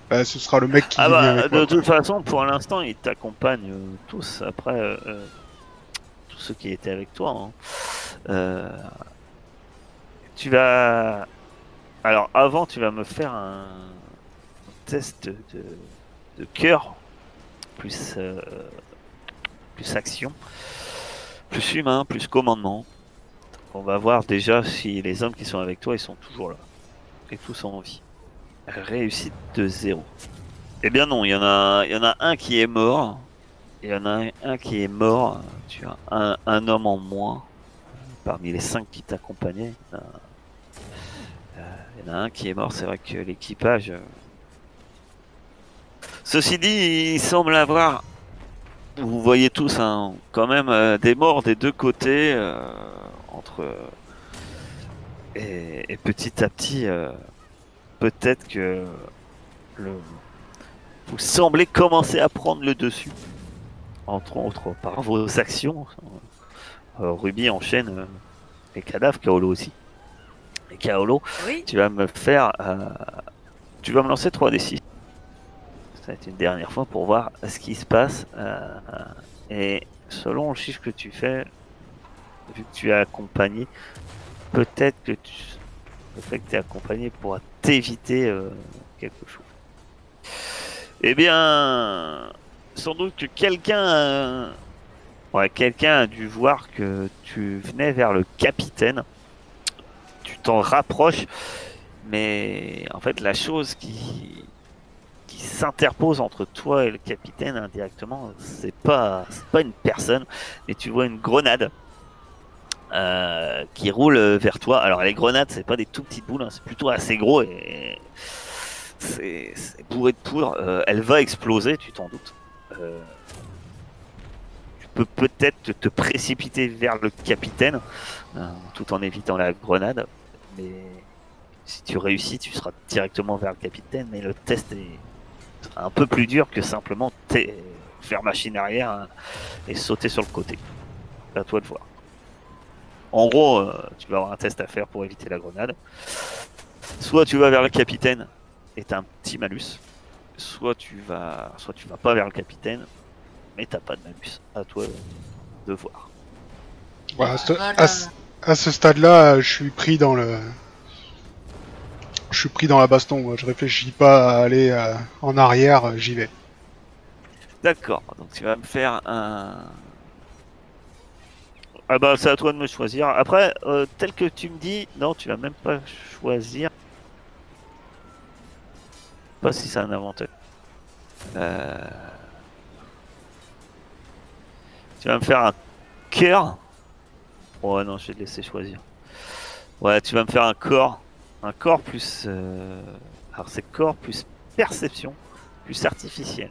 bah, ce sera le mec qui vient avec moi. De toute façon, pour l'instant, ils t'accompagnent tous. Après, tous ceux qui étaient avec toi. Hein. Tu vas... Alors avant, tu vas me faire un test de cœur, plus action, plus humain, plus commandement. On va voir déjà si les hommes qui sont avec toi, ils sont toujours là. Et tous en vie. Réussite de 0. Eh bien non, il y en a un qui est mort. Il y en a un qui est mort. Tu as un homme en moins parmi les 5 qui t'accompagnaient. Il y en a un qui est mort, c'est vrai que l'équipage... Ceci dit, il semble avoir... Vous voyez tous hein, quand même des morts des deux côtés. Et petit à petit, peut-être que vous semblez commencer à prendre le dessus. Entre autres, par vos actions. Ruby enchaîne les cadavres, Kaolo aussi. Et Kaolo, Oui. tu vas me faire... tu vas me lancer 3d6. Ça va être une dernière fois pour voir ce qui se passe. Et selon le chiffre que tu fais, vu que tu es accompagné, peut-être que le fait que tu es accompagné pourra t'éviter quelque chose. Eh bien, sans doute que quelqu'un a dû voir que tu venais vers le capitaine. Tu t'en rapproches, Mais en fait, la chose qui s'interpose entre toi et le capitaine indirectement, c'est pas une personne, mais tu vois une grenade qui roule vers toi. Alors les grenades, c'est pas des tout petites boules, hein, c'est plutôt assez gros et c'est bourré de poudre. Elle va exploser, tu t'en doutes. Tu peux peut-être te précipiter vers le capitaine tout en évitant la grenade, mais si tu réussis, tu seras directement vers le capitaine. Mais le test est un peu plus dur que simplement faire machine arrière et sauter sur le côté. C'est à toi de voir. En gros, tu vas avoir un test à faire pour éviter la grenade. Soit tu vas vers le capitaine et t'as un petit malus, soit tu vas pas vers le capitaine, mais t'as pas de malus. À toi de voir. Voilà, Voilà. à ce stade-là, je suis pris dans le. Je suis pris dans la baston. Moi. Je réfléchis pas à aller en arrière, j'y vais. D'accord, donc tu vas me faire un. Ah bah c'est à toi de me choisir. Après, tel que tu me dis, non, tu vas même pas choisir. Pas si c'est un avantage. Tu vas me faire un cœur. Ouais non, je vais te laisser choisir. Ouais, tu vas me faire un corps. Un corps plus... Alors c'est corps plus perception, plus artificiel.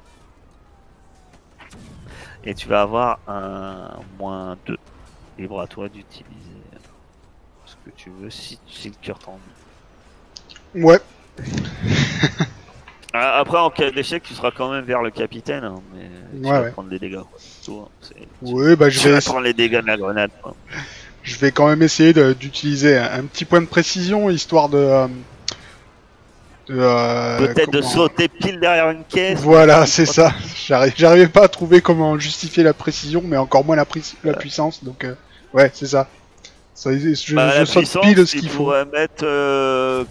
Et tu vas avoir un -2. Libre à toi d'utiliser ce que tu veux si le cœur t'en dit. Ouais. Après, en cas d'échec, tu seras quand même vers le capitaine, hein, mais tu vas prendre des dégâts. Quoi. Oui, bah tu vas prendre les dégâts de la grenade. Quoi. Je vais quand même essayer d'utiliser un petit point de précision, histoire de peut-être de sauter pile derrière une caisse. Voilà, c'est ça. J'arrivais pas à trouver comment justifier la précision, mais encore moins la puissance. Donc, ouais, c'est ça. Je saute pile ce qu'il faut. Tu pourrais mettre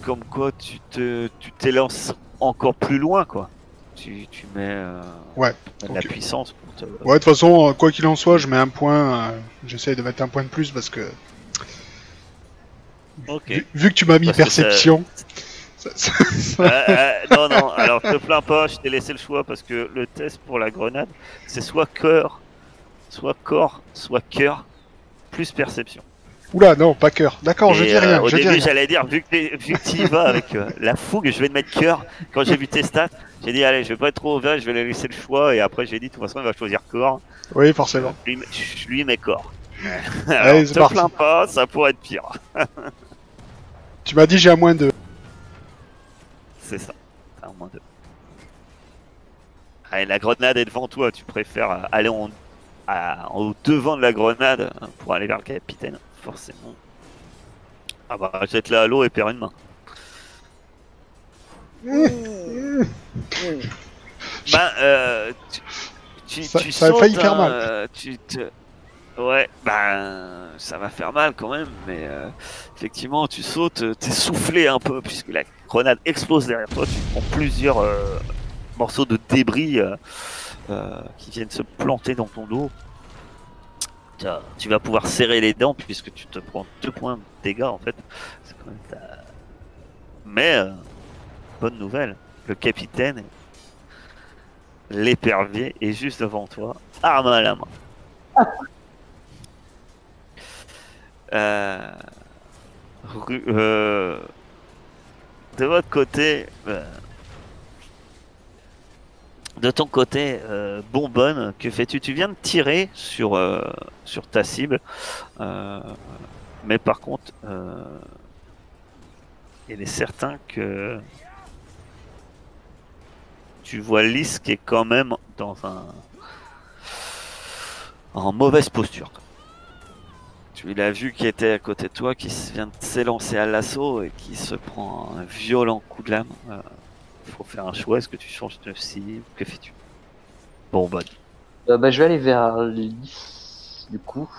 comme quoi tu t'élances encore plus loin, quoi. Tu mets de la puissance pour te... Ouais, de toute façon, quoi qu'il en soit, je mets un point. J'essaye de mettre un point de plus parce que... Vu que tu m'as mis perception... non, alors je te plains pas, je t'ai laissé le choix parce que le test pour la grenade, c'est soit corps, soit cœur, plus perception. Oula, non, pas cœur. D'accord, je dis rien. Au début, j'allais dire, vu que tu y vas avec la fougue, je vais te mettre cœur. Quand j'ai vu tes stats, j'ai dit, allez, je vais pas être trop ouvert, je vais lui laisser le choix. Et après, j'ai dit, de toute façon, il va choisir corps. Oui, forcément. Je lui mets corps. Allez, alors, te plains pas, ça pourrait être pire. Tu m'as dit, j'ai un -2. C'est ça, t'as un -2. Allez, la grenade est devant toi, tu préfères aller au devant de la grenade pour aller vers le capitaine, forcément. Ah bah, jette-la à l'eau et perds une main. Ça a failli faire mal. Ouais, ça va faire mal quand même, mais effectivement, tu sautes, t'es soufflé un peu puisque la grenade explose derrière toi. Tu prends plusieurs morceaux de débris qui viennent se planter dans ton dos. Tu vas pouvoir serrer les dents puisque tu te prends 2 points de dégâts en fait. Quand même mais bonne nouvelle, le capitaine, l'épervier est juste devant toi, arme à la main. De votre côté, de ton côté, Bonbonne, que fais-tu? Tu viens de tirer sur ta cible, mais par contre, il est certain que tu vois Lys qui est quand même en mauvaise posture. Tu l'as vu qui était à côté de toi, qui vient de s'élancer à l'assaut et qui se prend un violent coup de lame. Faut faire un choix, est-ce que tu changes de cible? Que fais-tu? Bonbonne. Je vais aller vers Lys, du coup.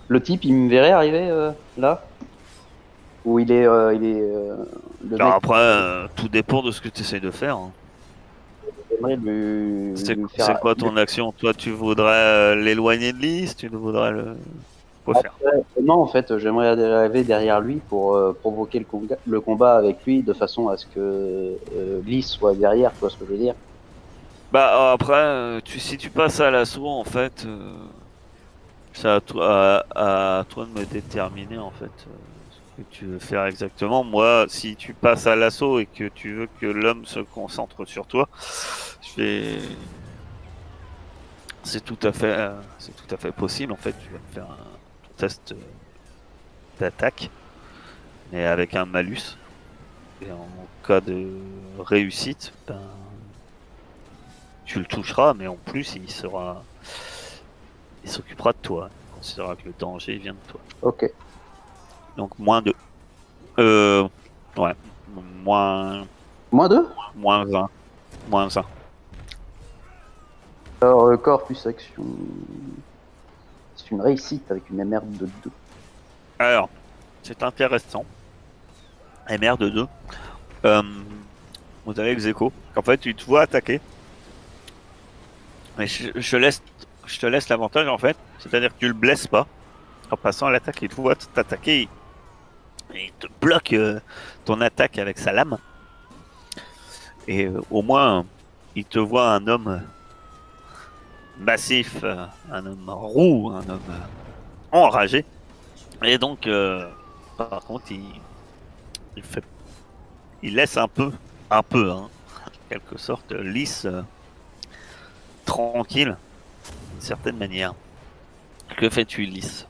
Le type, il me verrait arriver là? Ou il est... Alors après, tout dépend de ce que tu essaies de faire. Hein. C'est quoi ton action? Toi, tu voudrais l'éloigner de Lys? Tu voudrais le... quoi faire. Non, en fait, j'aimerais arriver derrière lui pour provoquer le combat avec lui de façon à ce que Lys soit derrière, tu vois ce que je veux dire. Bah après, si tu passes à l'assaut, en fait, c'est à toi de me déterminer en fait ce que tu veux faire exactement. Moi, si tu passes à l'assaut et que tu veux que l'homme se concentre sur toi, je vais... c'est tout à fait possible en fait. Tu vas me faire ton test d'attaque, mais avec un malus. Et en cas de réussite, ben, tu le toucheras, mais en plus, il s'occupera de toi. Il considérera que le danger vient de toi. Ok. Donc moins de, ouais, moins, Moins 2. moins 20, moins 20. Alors, corps plus action. C'est une réussite avec une MR de 2. Alors, c'est intéressant. MR de 2. Vous avez ex aequo. En fait, tu te vois attaquer. Mais je te laisse l'avantage en fait. C'est-à-dire que tu le blesses pas. En passant à l'attaque, il te voit t'attaquer. Et il te bloque ton attaque avec sa lame. Et au moins, il te voit un homme massif, un homme roux, un homme enragé. Et donc, par contre, il laisse un peu, hein, en quelque sorte, Lys tranquille, d'une certaine manière. Que fais-tu, Lys?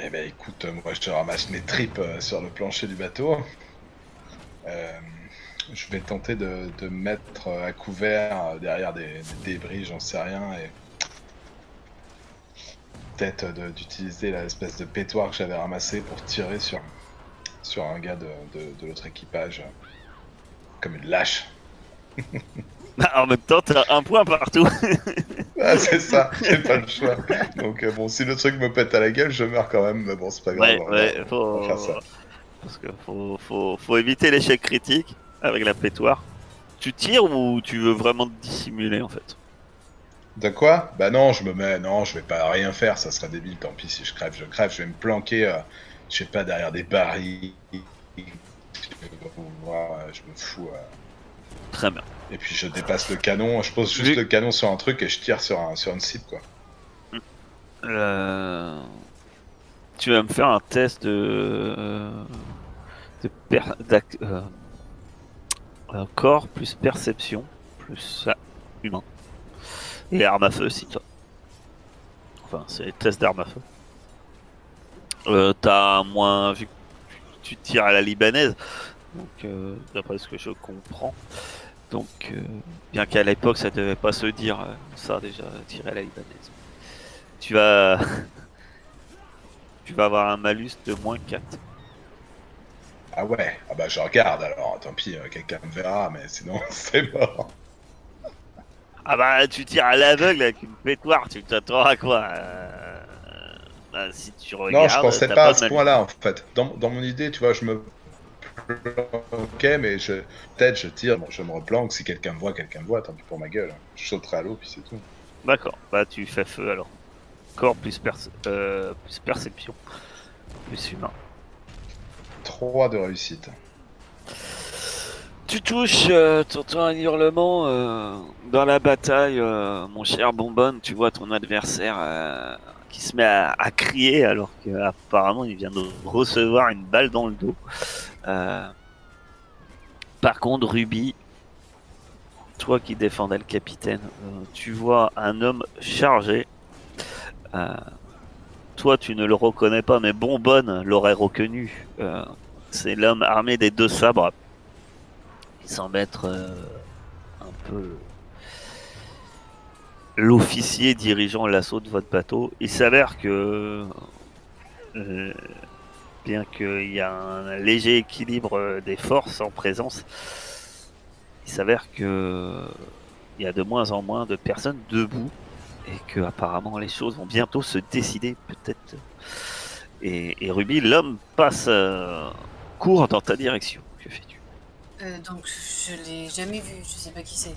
Eh ben écoute, moi je ramasse mes tripes sur le plancher du bateau. Je vais tenter de me mettre à couvert derrière des débris, j'en sais rien, et peut-être d'utiliser l'espèce de pétoire que j'avais ramassé pour tirer sur un gars de l'autre équipage, comme une lâche. En même temps, t'as un point partout. Ah, c'est ça, j'ai pas le choix. Donc bon, si le truc me pète à la gueule, je meurs quand même, mais bon, c'est pas grave. Ouais, on va faire ça. Parce que faut éviter l'échec critique avec la pétoire. Tu tires ou tu veux vraiment te dissimuler en fait? De quoi? Bah non, je vais pas rien faire, ça serait débile, tant pis si je crève, je vais me planquer, je sais pas, derrière des barils, je me fous. Très bien. Et puis je dépasse le canon, je pose juste le canon sur un truc et je tire sur une cible, quoi. Tu vas me faire un test corps plus perception plus humain. Et arme à feu si toi. Enfin, c'est test d'arme à feu. T'as moins vu que tu tires à la libanaise. Donc, d'après ce que je comprends. Donc, bien qu'à l'époque ça devait pas se dire ça déjà, tirer à la libanaise. Tu vas avoir un malus de moins 4. Ah ouais, ah bah je regarde alors, tant pis, quelqu'un me verra, mais sinon c'est mort. Ah bah tu tires à l'aveugle avec une pétoire, tu t'attends à quoi bah, si tu regardes, non, je pensais pas à ce point-là en fait. Dans mon idée, tu vois, je me planquais, mais peut-être je tire, bon, je me replanque, si quelqu'un me voit, tant pis pour ma gueule. Je sauterai à l'eau, puis c'est tout. D'accord, bah tu fais feu alors. Corps plus perception, plus humain. 3 de réussite. Tu touches, t'entends un hurlement dans la bataille, mon cher Bonbonne, tu vois ton adversaire qui se met à crier alors qu'apparemment il vient de recevoir une balle dans le dos. Par contre, Ruby, toi qui défendais le capitaine, tu vois un homme chargé. Toi, tu ne le reconnais pas, mais Bonbonne l'aurait reconnu. C'est l'homme armé des 2 sabres. Il semble être un peu l'officier dirigeant l'assaut de votre bateau. Il s'avère que, bien qu'il y a un léger équilibre des forces en présence, il s'avère que il y a de moins en moins de personnes debout et que apparemment les choses vont bientôt se décider peut-être. Et Ruby, l'homme passe court dans ta direction. Que fais-tu? Donc je l'ai jamais vu, je sais pas qui c'est.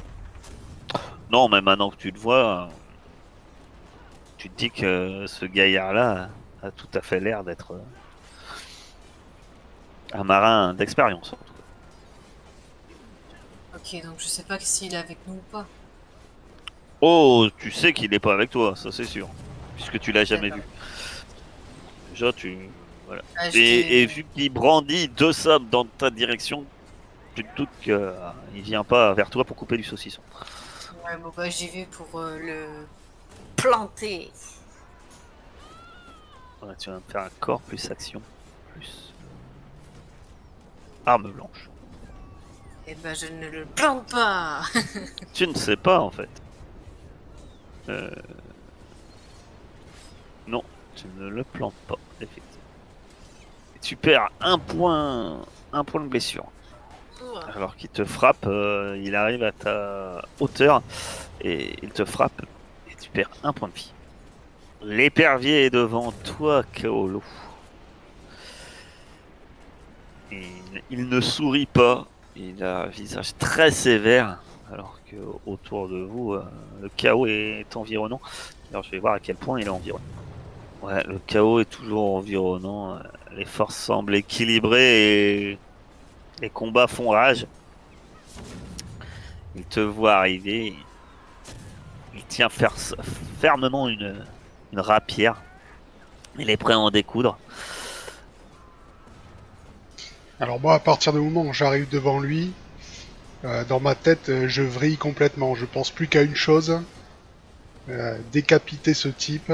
Non, mais maintenant que tu le vois, tu te dis que ce gaillard-là a tout à fait l'air d'être un marin d'expérience. En tout cas. Ok, donc je sais pas s'il est avec nous ou pas. Oh, tu sais qu'il n'est pas avec toi, ça c'est sûr, puisque tu l'as jamais vu. D'accord. Déjà, tu... Voilà. Ah, Et vu qu'il brandit 2 sabres dans ta direction, tu te doutes qu'il vient pas vers toi pour couper du saucisson. Ouais, bon bah j'y vais pour le planter. Ouais, tu vas me faire un corps plus action, plus arme blanche. Et ben je ne le plante pas. Tu ne sais pas en fait. Non, tu ne le plantes pas, effectivement. Et tu perds un point de blessure. Alors qu'il te frappe, il arrive à ta hauteur et il te frappe et tu perds un point de vie. L'épervier est devant toi, Kaolo. Il ne sourit pas, il a un visage très sévère, alors que autour de vous, le chaos est environnant. Alors je vais voir à quel point il est environnant. Ouais, le chaos est toujours environnant, les forces semblent équilibrées et les combats font rage. Il te voit arriver, il tient fermement une rapière, il est prêt à en découdre. Alors moi, à partir du moment où j'arrive devant lui, dans ma tête, je vrille complètement. Je pense plus qu'à une chose, décapiter ce type,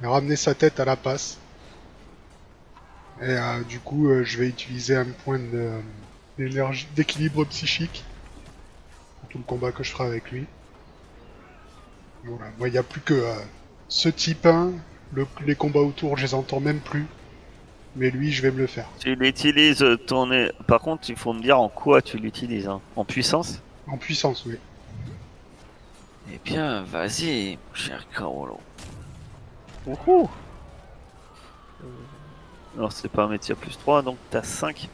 ramener sa tête à la passe. Et du coup, je vais utiliser un point d'énergie, d'équilibre psychique pour tout le combat que je ferai avec lui. Voilà, moi, il n'y a plus que ce type 1, les combats autour, je les entends même plus. Mais lui, je vais me le faire. Tu l'utilises Par contre, il faut me dire en quoi tu l'utilises. Hein. En puissance? En puissance, oui. Eh bien, vas-y, mon cher Carolo. Wouhou! Alors, c'est pas un métier plus 3, donc t'as 5.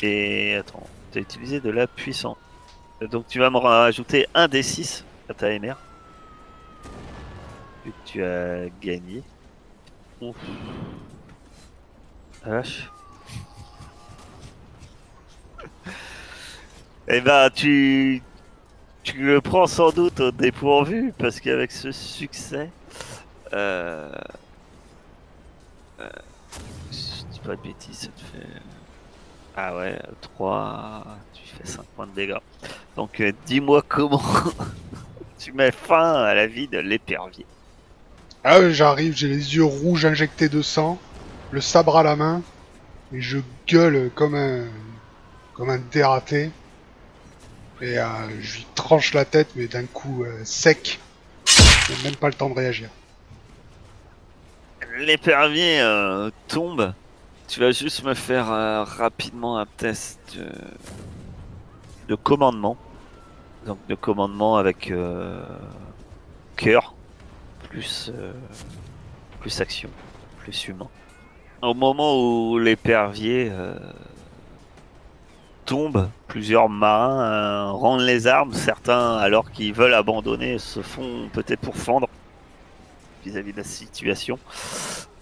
Et attends, t'as utilisé de la puissance. Donc, tu vas me rajouter un des 6 à ta MR. Vu que tu as gagné. Ouf. Vache. Eh ben, tu le prends sans doute au dépourvu, parce qu'avec ce succès, si je dis pas de bêtises, ça te fait... Ah ouais, 3, tu fais 5 points de dégâts. Donc dis-moi comment tu mets fin à la vie de l'épervier. Ah, j'arrive, j'ai les yeux rouges injectés de sang, le sabre à la main, et je gueule comme un dératé. Et je lui tranche la tête, mais d'un coup sec. J'ai même pas le temps de réagir. L'épervier tombe. Tu vas juste me faire rapidement un test de commandement. Donc de commandement avec cœur, plus action, plus humain. Au moment où l'épervier tombe, plusieurs marins rendent les armes. Certains, alors qu'ils veulent abandonner, se font peut-être pourfendre vis-à-vis de la situation.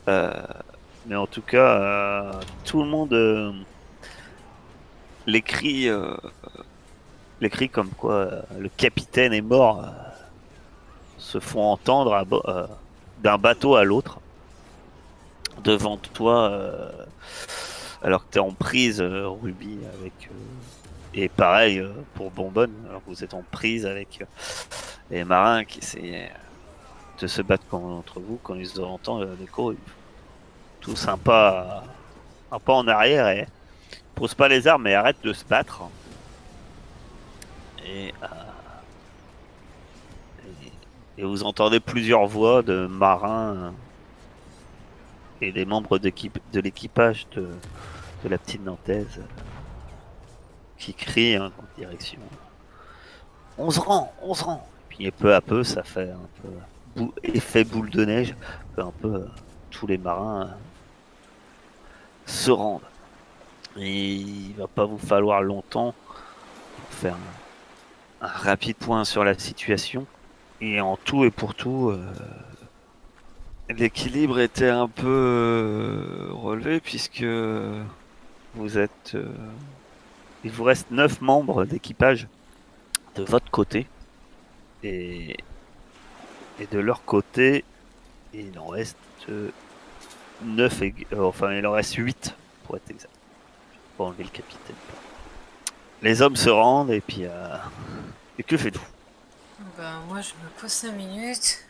Mais en tout cas, tout le monde les cris comme quoi le capitaine est mort se font entendre d'un bateau à l'autre devant toi alors que tu es en prise Ruby avec et pareil pour Bonbonne, alors que vous êtes en prise avec les marins qui essaient de se battre contre vous. Quand ils entendent l'écho, tous un pas en arrière et posent pas les armes mais arrêtent de se battre. Et vous entendez plusieurs voix de marins et des membres de l'équipage de la petite Nantaise qui crient dans la direction. On se rend. Puis peu à peu, ça fait un peu effet boule de neige. Un peu tous les marins se rendent. Et il va pas vous falloir longtemps pour faire un rapide point sur la situation. Et en tout et pour tout, l'équilibre était un peu relevé puisque vous êtes... il vous reste 9 membres d'équipage de votre côté. Et de leur côté, il en reste 9, enfin il en reste 8 pour être exact. Pour enlever le capitaine. Les hommes se rendent et puis... et que faites-vous? Ben, moi, je me pose 5 minutes.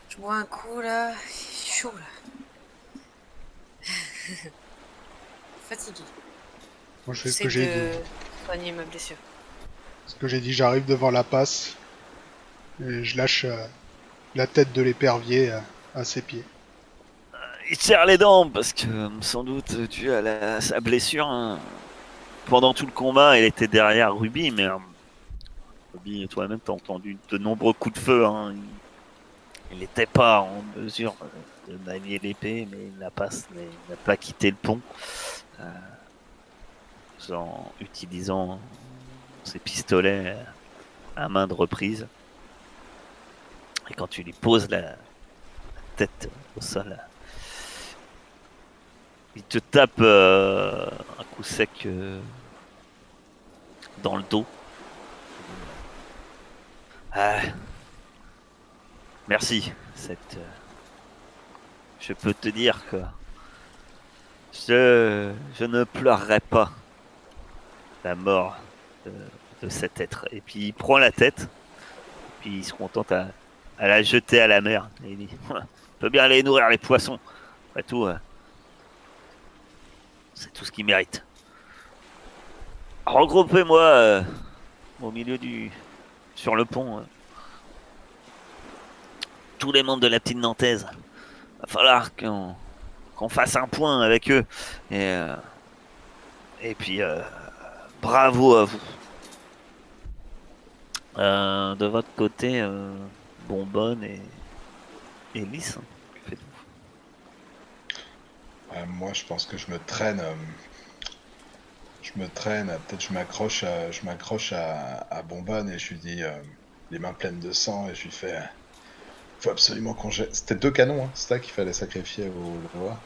Je bois un coup, là. Chaud, là. Fatigué. Moi, je fais ce J'essaie que j'ai dit. de soigner ma blessure. Ce que j'ai dit, j'arrive devant la passe et je lâche la tête de l'épervier à ses pieds. Il serre les dents parce que sans doute dû à sa blessure. Hein. Pendant tout le combat, il était derrière Ruby, mais Ruby, toi-même, t'as entendu de nombreux coups de feu. Hein. Il n'était pas en mesure de manier l'épée, mais il n'a pas quitté le pont en utilisant ses pistolets à maintes reprises. Et quand tu lui poses la tête au sol, il te tape un coup sec dans le dos. Ah, merci. Je peux te dire que je ne pleurerai pas la mort de cet être. Et puis il prend la tête, puis il se contente à la jeter à la mer. Et il dit, on peut bien aller nourrir les poissons. Après tout, c'est tout ce qu'ils méritent. Regroupez-moi au milieu sur le pont. Tous les membres de la petite Nantaise. Va falloir qu'on fasse un point avec eux. Et puis, bravo à vous. De votre côté, Bonbonne et Lys. Que faites-vous? Moi, je pense que je me traîne. Peut-être je m'accroche à Bonbonne et je lui dis, les mains pleines de sang, et je lui fais. Faut absolument qu'on jette. C'était 2 canons, hein, c'est ça qu'il fallait sacrifier au roi.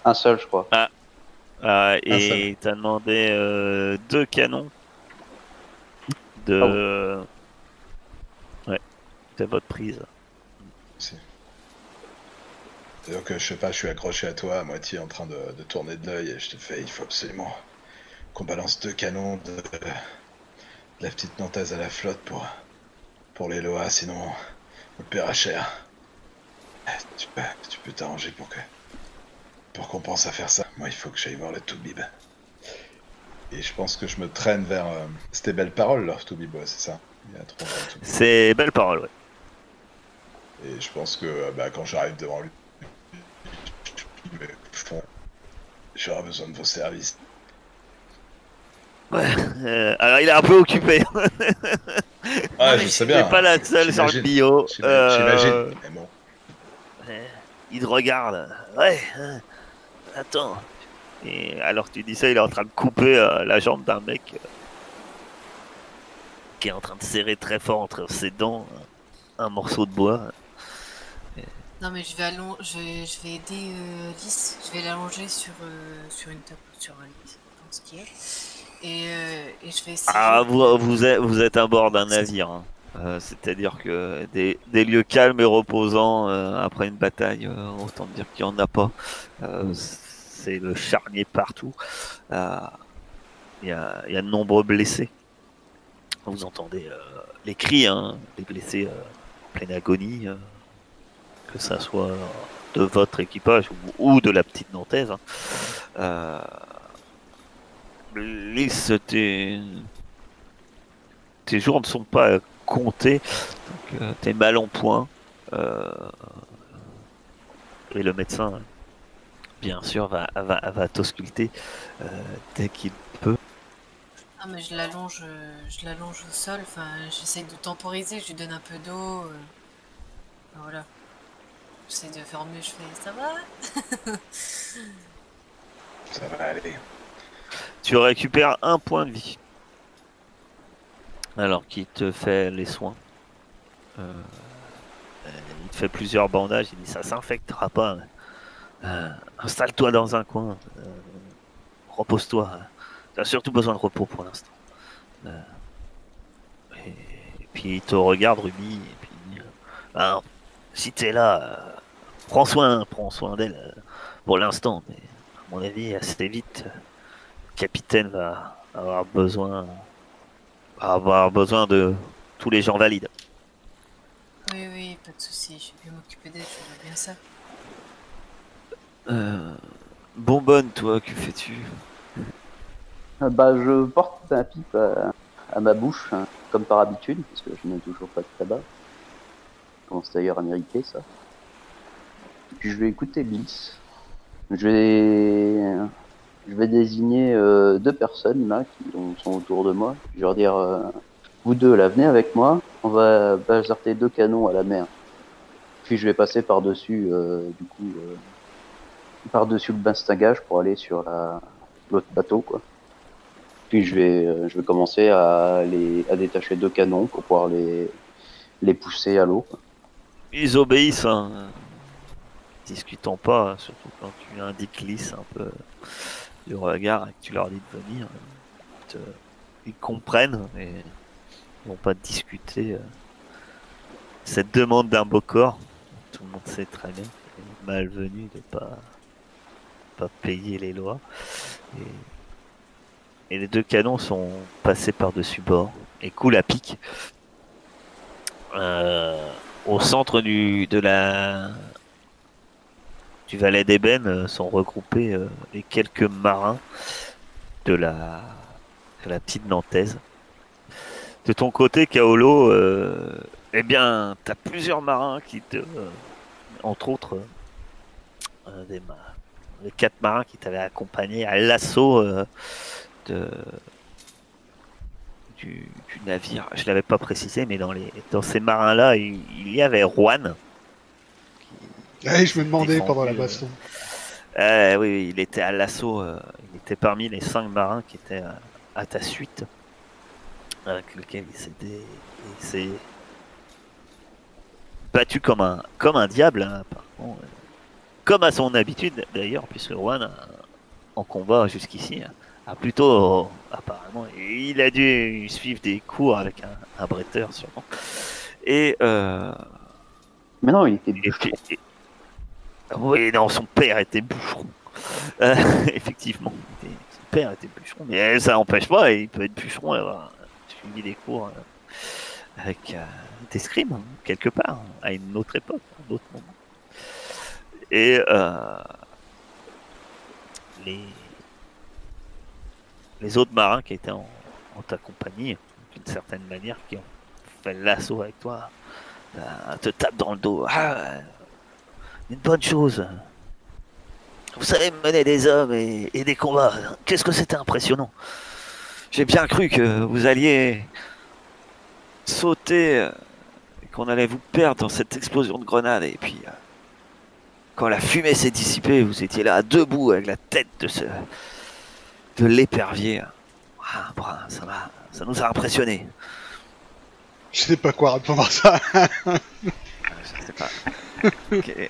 Un seul, je crois. Et t'as demandé 2 canons de. Ouais, c'est votre prise. Si. Et donc, je sais pas, je suis accroché à toi, à moitié en train de tourner de l'œil, et je te fais, il faut absolument qu'on balance 2 canons de la petite Nantaise à la flotte pour les Loas, sinon on le paiera cher. Tu peux t'arranger pour qu'on pense à faire ça. Moi, il faut que j'aille voir le Toubib. Et je pense que je me traîne vers... C'était Belle Parole, leur Toubib, ouais, c'est ça. Il y a 3 ans, c'est Belle Parole, ouais. Et je pense que quand j'arrive devant lui, j'aurai besoin de vos services. Ouais, alors il est un peu occupé. Ouais, je sais bien. C'est pas la seule sur le bio. J'imagine. Mais bon. Il te regarde. Ouais, attends. Et alors tu dis ça, il est en train de couper la jambe d'un mec qui est en train de serrer très fort entre ses dents un morceau de bois. Non, mais je vais aider Lys. Je vais l'allonger sur une table, sur un lit, je pense qu'il est. Et je vais essayer. Ah, vous êtes à bord d'un navire. Hein. C'est-à-dire que des lieux calmes et reposants après une bataille, autant dire qu'il n'y en a pas. C'est le charnier partout. Il y a de nombreux blessés. Vous entendez les cris, hein, les blessés en pleine agonie, que ça soit de votre équipage ou de la petite Nantaise. Hein. Lys, tes jours ne sont pas comptés, donc t'es mal en point. Et le médecin, bien sûr, va t'ausculter dès qu'il peut. Ah, mais je l'allonge au sol. Enfin, j'essaie de temporiser. Je lui donne un peu d'eau. Voilà. J'essaie de faire mieux. Je fais, ça va? Ça va aller. Tu récupères 1 point de vie. Alors qu'il te fait les soins. Il te fait plusieurs bandages. Il dit ça s'infectera pas. Installe-toi dans un coin. Repose-toi. Tu as surtout besoin de repos pour l'instant. Et puis il te regarde, Ruby. Et puis il dit, ben, si t'es là, prends soin d'elle pour l'instant. Mais à mon avis, assez vite, le capitaine va avoir besoin de tous les gens valides. Oui, pas de souci. Je vais bien m'occuper d'elle. Je vois bien ça. Bonbonne, toi, que fais-tu? Bah, je porte un pipe à ma bouche, hein, comme par habitude, parce que je n'ai toujours pas de tabac. Je commence d'ailleurs à mériter ça. Et puis je vais écouter Bliss. Je vais désigner 2 personnes là qui sont autour de moi. Je vais leur dire vous deux là, venez avec moi. On va bazarder 2 canons à la mer. Puis je vais passer par-dessus par-dessus le bastingage pour aller sur l'autre bateau quoi. Puis je vais commencer à détacher 2 canons pour pouvoir les pousser à l'eau. Ils obéissent, hein. Discutons pas, surtout quand tu indiques Lys un peu du regard et que tu leur dis de venir. Ils comprennent et ils vont pas discuter cette demande d'un beau corps. Tout le monde sait très bien qu'il est malvenu de pas payer les lois. Et les 2 canons sont passés par-dessus bord et coulent à pic. Au centre du Valet d'Ébène sont regroupés les quelques marins de la petite Nantaise. De ton côté, Kaolo, eh bien, tu as plusieurs marins qui entre autres, les 4 marins qui t'avaient accompagné à l'assaut du navire. Je l'avais pas précisé, mais dans ces marins-là, il y avait Juan. Je me demandais pendant la baston. Oui, il était à l'assaut. Il était parmi les 5 marins qui étaient à ta suite, avec lequel il s'est battu comme un diable, hein, apparemment. Comme à son habitude d'ailleurs, puisque Juan, en combat jusqu'ici, a plutôt, apparemment, il a dû suivre des cours avec un bretteur sûrement. Et Mais non, il était bûcheron. Oui, non, son père était bûcheron. Effectivement, son père était bûcheron, mais ça n'empêche pas, il peut être bûcheron et avoir suivi des cours avec d'escrime, hein, quelque part, hein, à une autre époque, à un autre moment. Et les autres marins qui étaient en ta compagnie, d'une certaine manière, qui ont fait l'assaut avec toi, te tapent dans le dos. Une bonne chose. Vous savez mener des hommes et des combats. Qu'est-ce que c'était impressionnant. J'ai bien cru que vous alliez sauter et qu'on allait vous perdre dans cette explosion de grenades. Et puis, quand la fumée s'est dissipée, vous étiez là, debout, avec la tête de l'épervier. Ça nous a impressionnés. Je sais pas quoi répondre à ça. Je sais pas. Okay.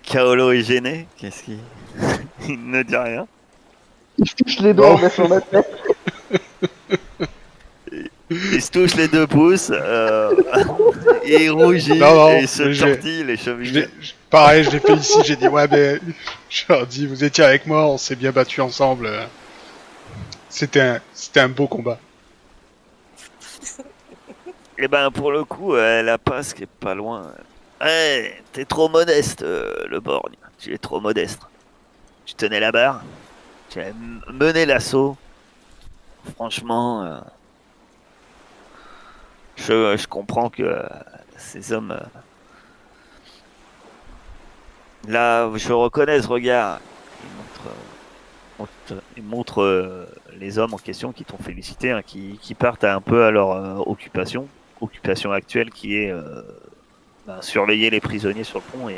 Kaolo est gêné. Qu'est-ce qu'il... Il ne dit rien. Il se touche les doigts en baissant la tête. Il se touche les 2 pouces. Il rougit et il se tortille les chevilles. Pareil, je l'ai fait ici. J'ai dit ouais, mais je leur dis, vous étiez avec moi, on s'est bien battu ensemble. C'était un beau combat. Et ben pour le coup, la passe qui est pas loin. T'es trop modeste, le borgne. Tu es trop modeste. Tu tenais la barre. Tu as mené l'assaut. Franchement, je comprends que ces hommes... là, je reconnais ce regard. Il montre les hommes en question qui t'ont félicité, hein, qui partent un peu à leur occupation actuelle qui est surveiller les prisonniers sur le pont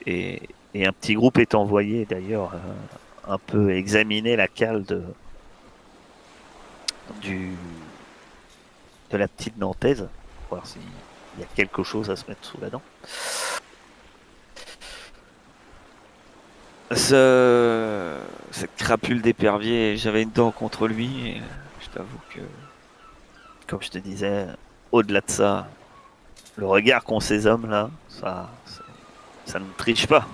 et un petit groupe est envoyé d'ailleurs un peu examiner la cale de la petite Nantaise, voir s'il y a quelque chose à se mettre sous la dent. Cette crapule d'épervier, j'avais une dent contre lui. Et je t'avoue que, comme je te disais, au-delà de ça, le regard qu'ont ces hommes-là, ça ne triche pas.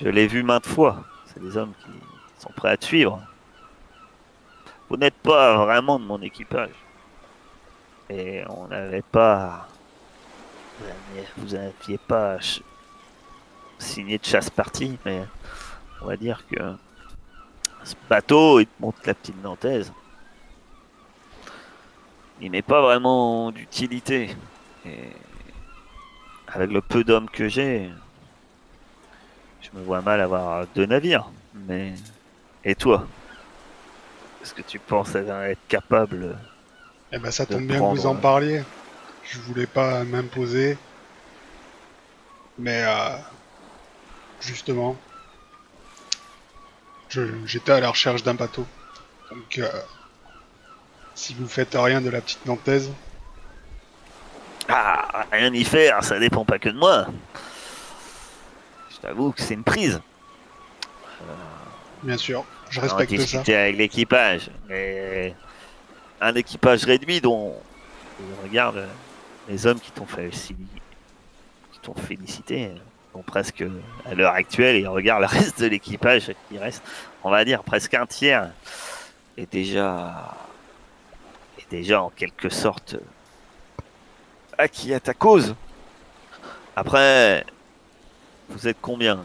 Je l'ai vu maintes fois. C'est des hommes qui sont prêts à te suivre. Vous n'êtes pas vraiment de mon équipage. Et on n'avait pas... Vous n'aviez pas signé de chasse-partie, mais on va dire que ce bateau, il te montre la petite Nantaise. Il n'est pas vraiment d'utilité. Et avec le peu d'hommes que j'ai, je me vois mal avoir 2 navires. Mais... Et toi? Est-ce que tu penses être capable? Eh ben ça de tombe bien que vous en prendre- parliez. Je voulais pas m'imposer. Mais justement, j'étais à la recherche d'un bateau. Donc si vous faites rien de la petite Nantaise, Ah, rien y faire, ça dépend pas que de moi. Je t'avoue que c'est une prise. bien sûr, je On respecte ça. discuter avec l'équipage. Mais un équipage réduit dont regarde les hommes qui t'ont félicité sont presque à l'heure actuelle et regarde le reste de l'équipage qui reste, on va dire presque un tiers est déjà en quelque sorte acquis à ta cause. Après, vous êtes combien?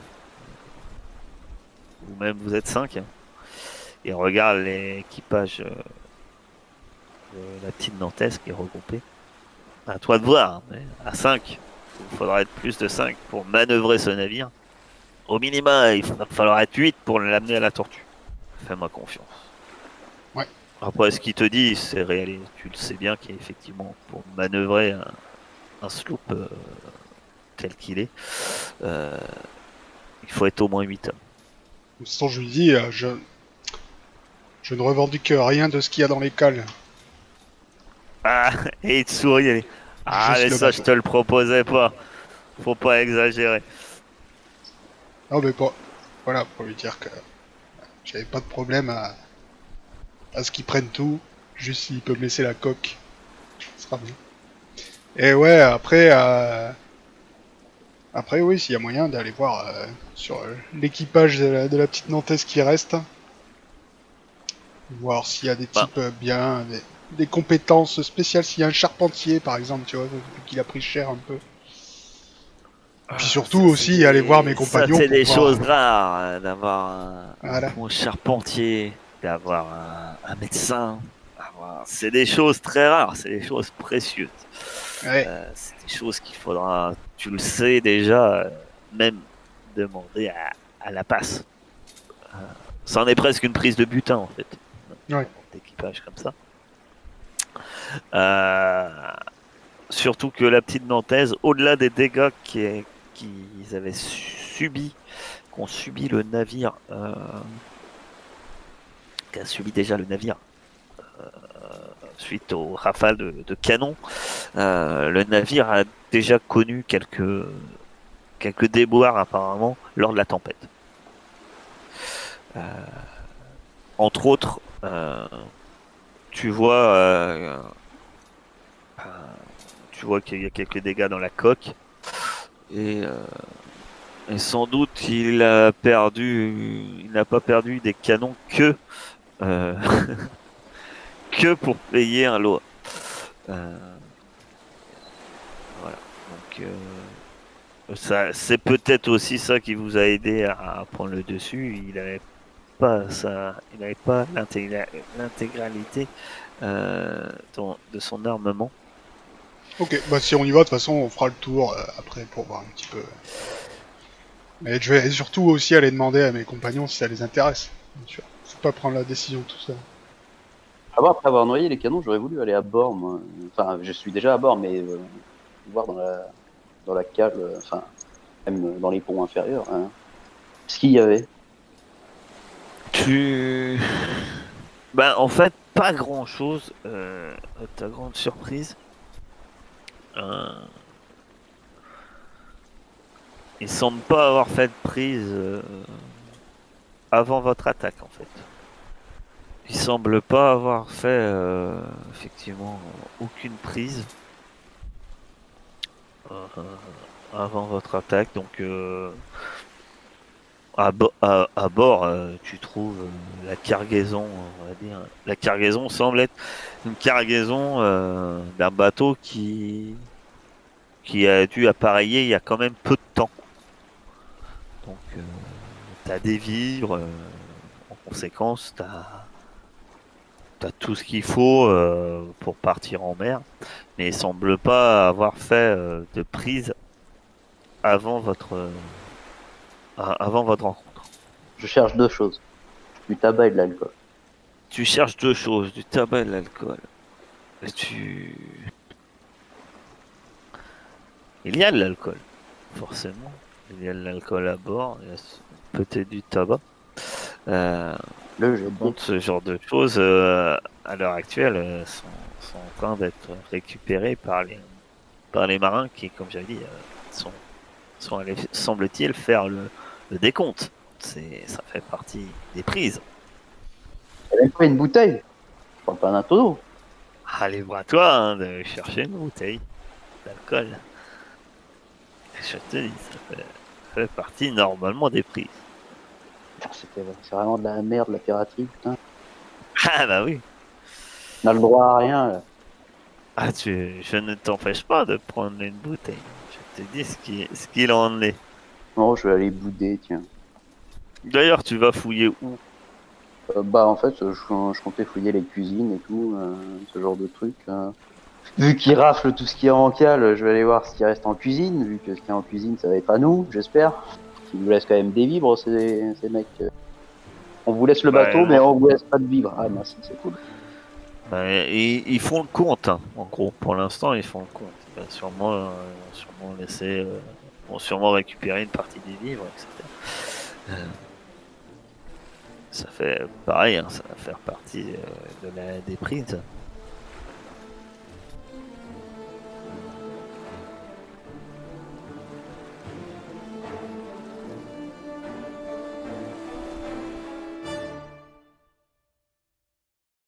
Vous-même vous êtes 5 et regarde l'équipage de la petite Nantaise qui est regroupée. À toi de voir, mais à 5, il faudra être plus de 5 pour manœuvrer ce navire. Au minima, il va falloir être 8 pour l'amener à la tortue. Fais-moi confiance. Ouais. Après, ce qu'il te dit, c'est réel. Tu le sais bien qu'effectivement, pour manœuvrer un sloop tel qu'il est, il faut être au moins 8 hommes. De toute façon, je lui dis, je ne revendique rien de ce qu'il y a dans les cales. Ah, et il te sourit. Elle dit, ah, Juste mais le ça, je bateau. te le proposais pas. Faut pas exagérer. Non mais pas. Voilà, pour lui dire que j'avais pas de problème à ce qu'ils prennent tout. Juste s'il peut me laisser la coque, ce sera bien. Et ouais, après oui, s'il y a moyen d'aller voir sur l'équipage de la petite Nantaise qui reste. Voir s'il y a des Bah. types bien, des compétences spéciales. S'il y a un charpentier par exemple, tu vois, vu qu'il a pris cher un peu. Et puis surtout aussi aller voir mes compagnons. Ça, c'est pour des voir- choses rares d'avoir Voilà. un bon charpentier, d'avoir un médecin. C'est des choses très rares, c'est des choses précieuses. Ouais. C'est des choses qu'il faudra, tu le sais déjà, même demander à la passe. Ça en est presque une prise de butin en fait. Ouais. D'équipage comme ça. Surtout que la petite Nantaise, au-delà des dégâts qu'ils avaient qu'ont subi le navire, qu'a subi déjà le navire suite aux rafales de canon, le navire a déjà connu quelques déboires apparemment lors de la tempête. Entre autres, tu vois qu'il y a quelques dégâts dans la coque et sans doute il n'a pas perdu des canons que que pour payer un lot. Voilà. Donc c'est peut-être aussi ça qui vous a aidé à prendre le dessus. Il n'avait pas l'intégralité de son armement. Ok, bah si on y va, de toute façon, on fera le tour après pour voir un petit peu. Mais je vais surtout aussi aller demander à mes compagnons si ça les intéresse, bien sûr. Faut pas prendre la décision tout seul. Après avoir noyé les canons, j'aurais voulu aller à bord, moi. Enfin, je suis déjà à bord, mais voir dans la cale, enfin, même dans les ponts inférieurs, hein. Ce qu'il y avait. Ben, en fait, pas grand chose, à ta grande surprise. Il semble pas avoir fait de prise avant votre attaque en fait. Il semble pas avoir fait effectivement aucune prise avant votre attaque. Donc à bord, tu trouves la cargaison, on va dire. La cargaison semble être une cargaison d'un bateau qui a dû appareiller il y a quand même peu de temps. Donc t'as des vivres, en conséquence t'as tout ce qu'il faut pour partir en mer, mais il semble pas avoir fait de prise avant avant votre rencontre. Je cherche deux choses. Du tabac et de l'alcool. Tu cherches deux choses, du tabac et de l'alcool. Il y a de l'alcool, forcément. Il y a de l'alcool à bord, il y a peut-être du tabac. Le jet de dés. Ce genre de choses, à l'heure actuelle, sont en train d'être récupérées par les marins qui, comme j'avais dit, sont allés, semble-t-il, faire le décompte. Ça fait partie des prises. Il y a même pas une bouteille. Je parle pas d'un tonneau. Allez, à toi hein, de chercher une bouteille d'alcool. Je te dis, ça fait partie normalement des prises. C'est vraiment de la merde, la piraterie, putain. Ah bah oui. On a le droit à rien, là. Ah, je ne t'empêche pas de prendre une bouteille. Je te dis ce qu'il en est. Non, je vais aller bouder, tiens. D'ailleurs, tu vas fouiller où? Bah, en fait, je comptais fouiller les cuisines et tout, ce genre de trucs. Vu qu'ils raflent tout ce qui est en cale, je vais aller voir ce qui reste en cuisine, vu que ce qui est en cuisine, ça va être à nous, j'espère. Ils nous laissent quand même des vivres, ces mecs. On vous laisse le bateau, mais on vous laisse pas de vivres. Ah, merci, c'est cool. Ils font le compte, hein. En gros, pour l'instant, ils font le compte. Ils vont sûrement laisser, vont sûrement récupérer une partie des vivres, etc. Ça fait pareil, hein, ça va faire partie des prises.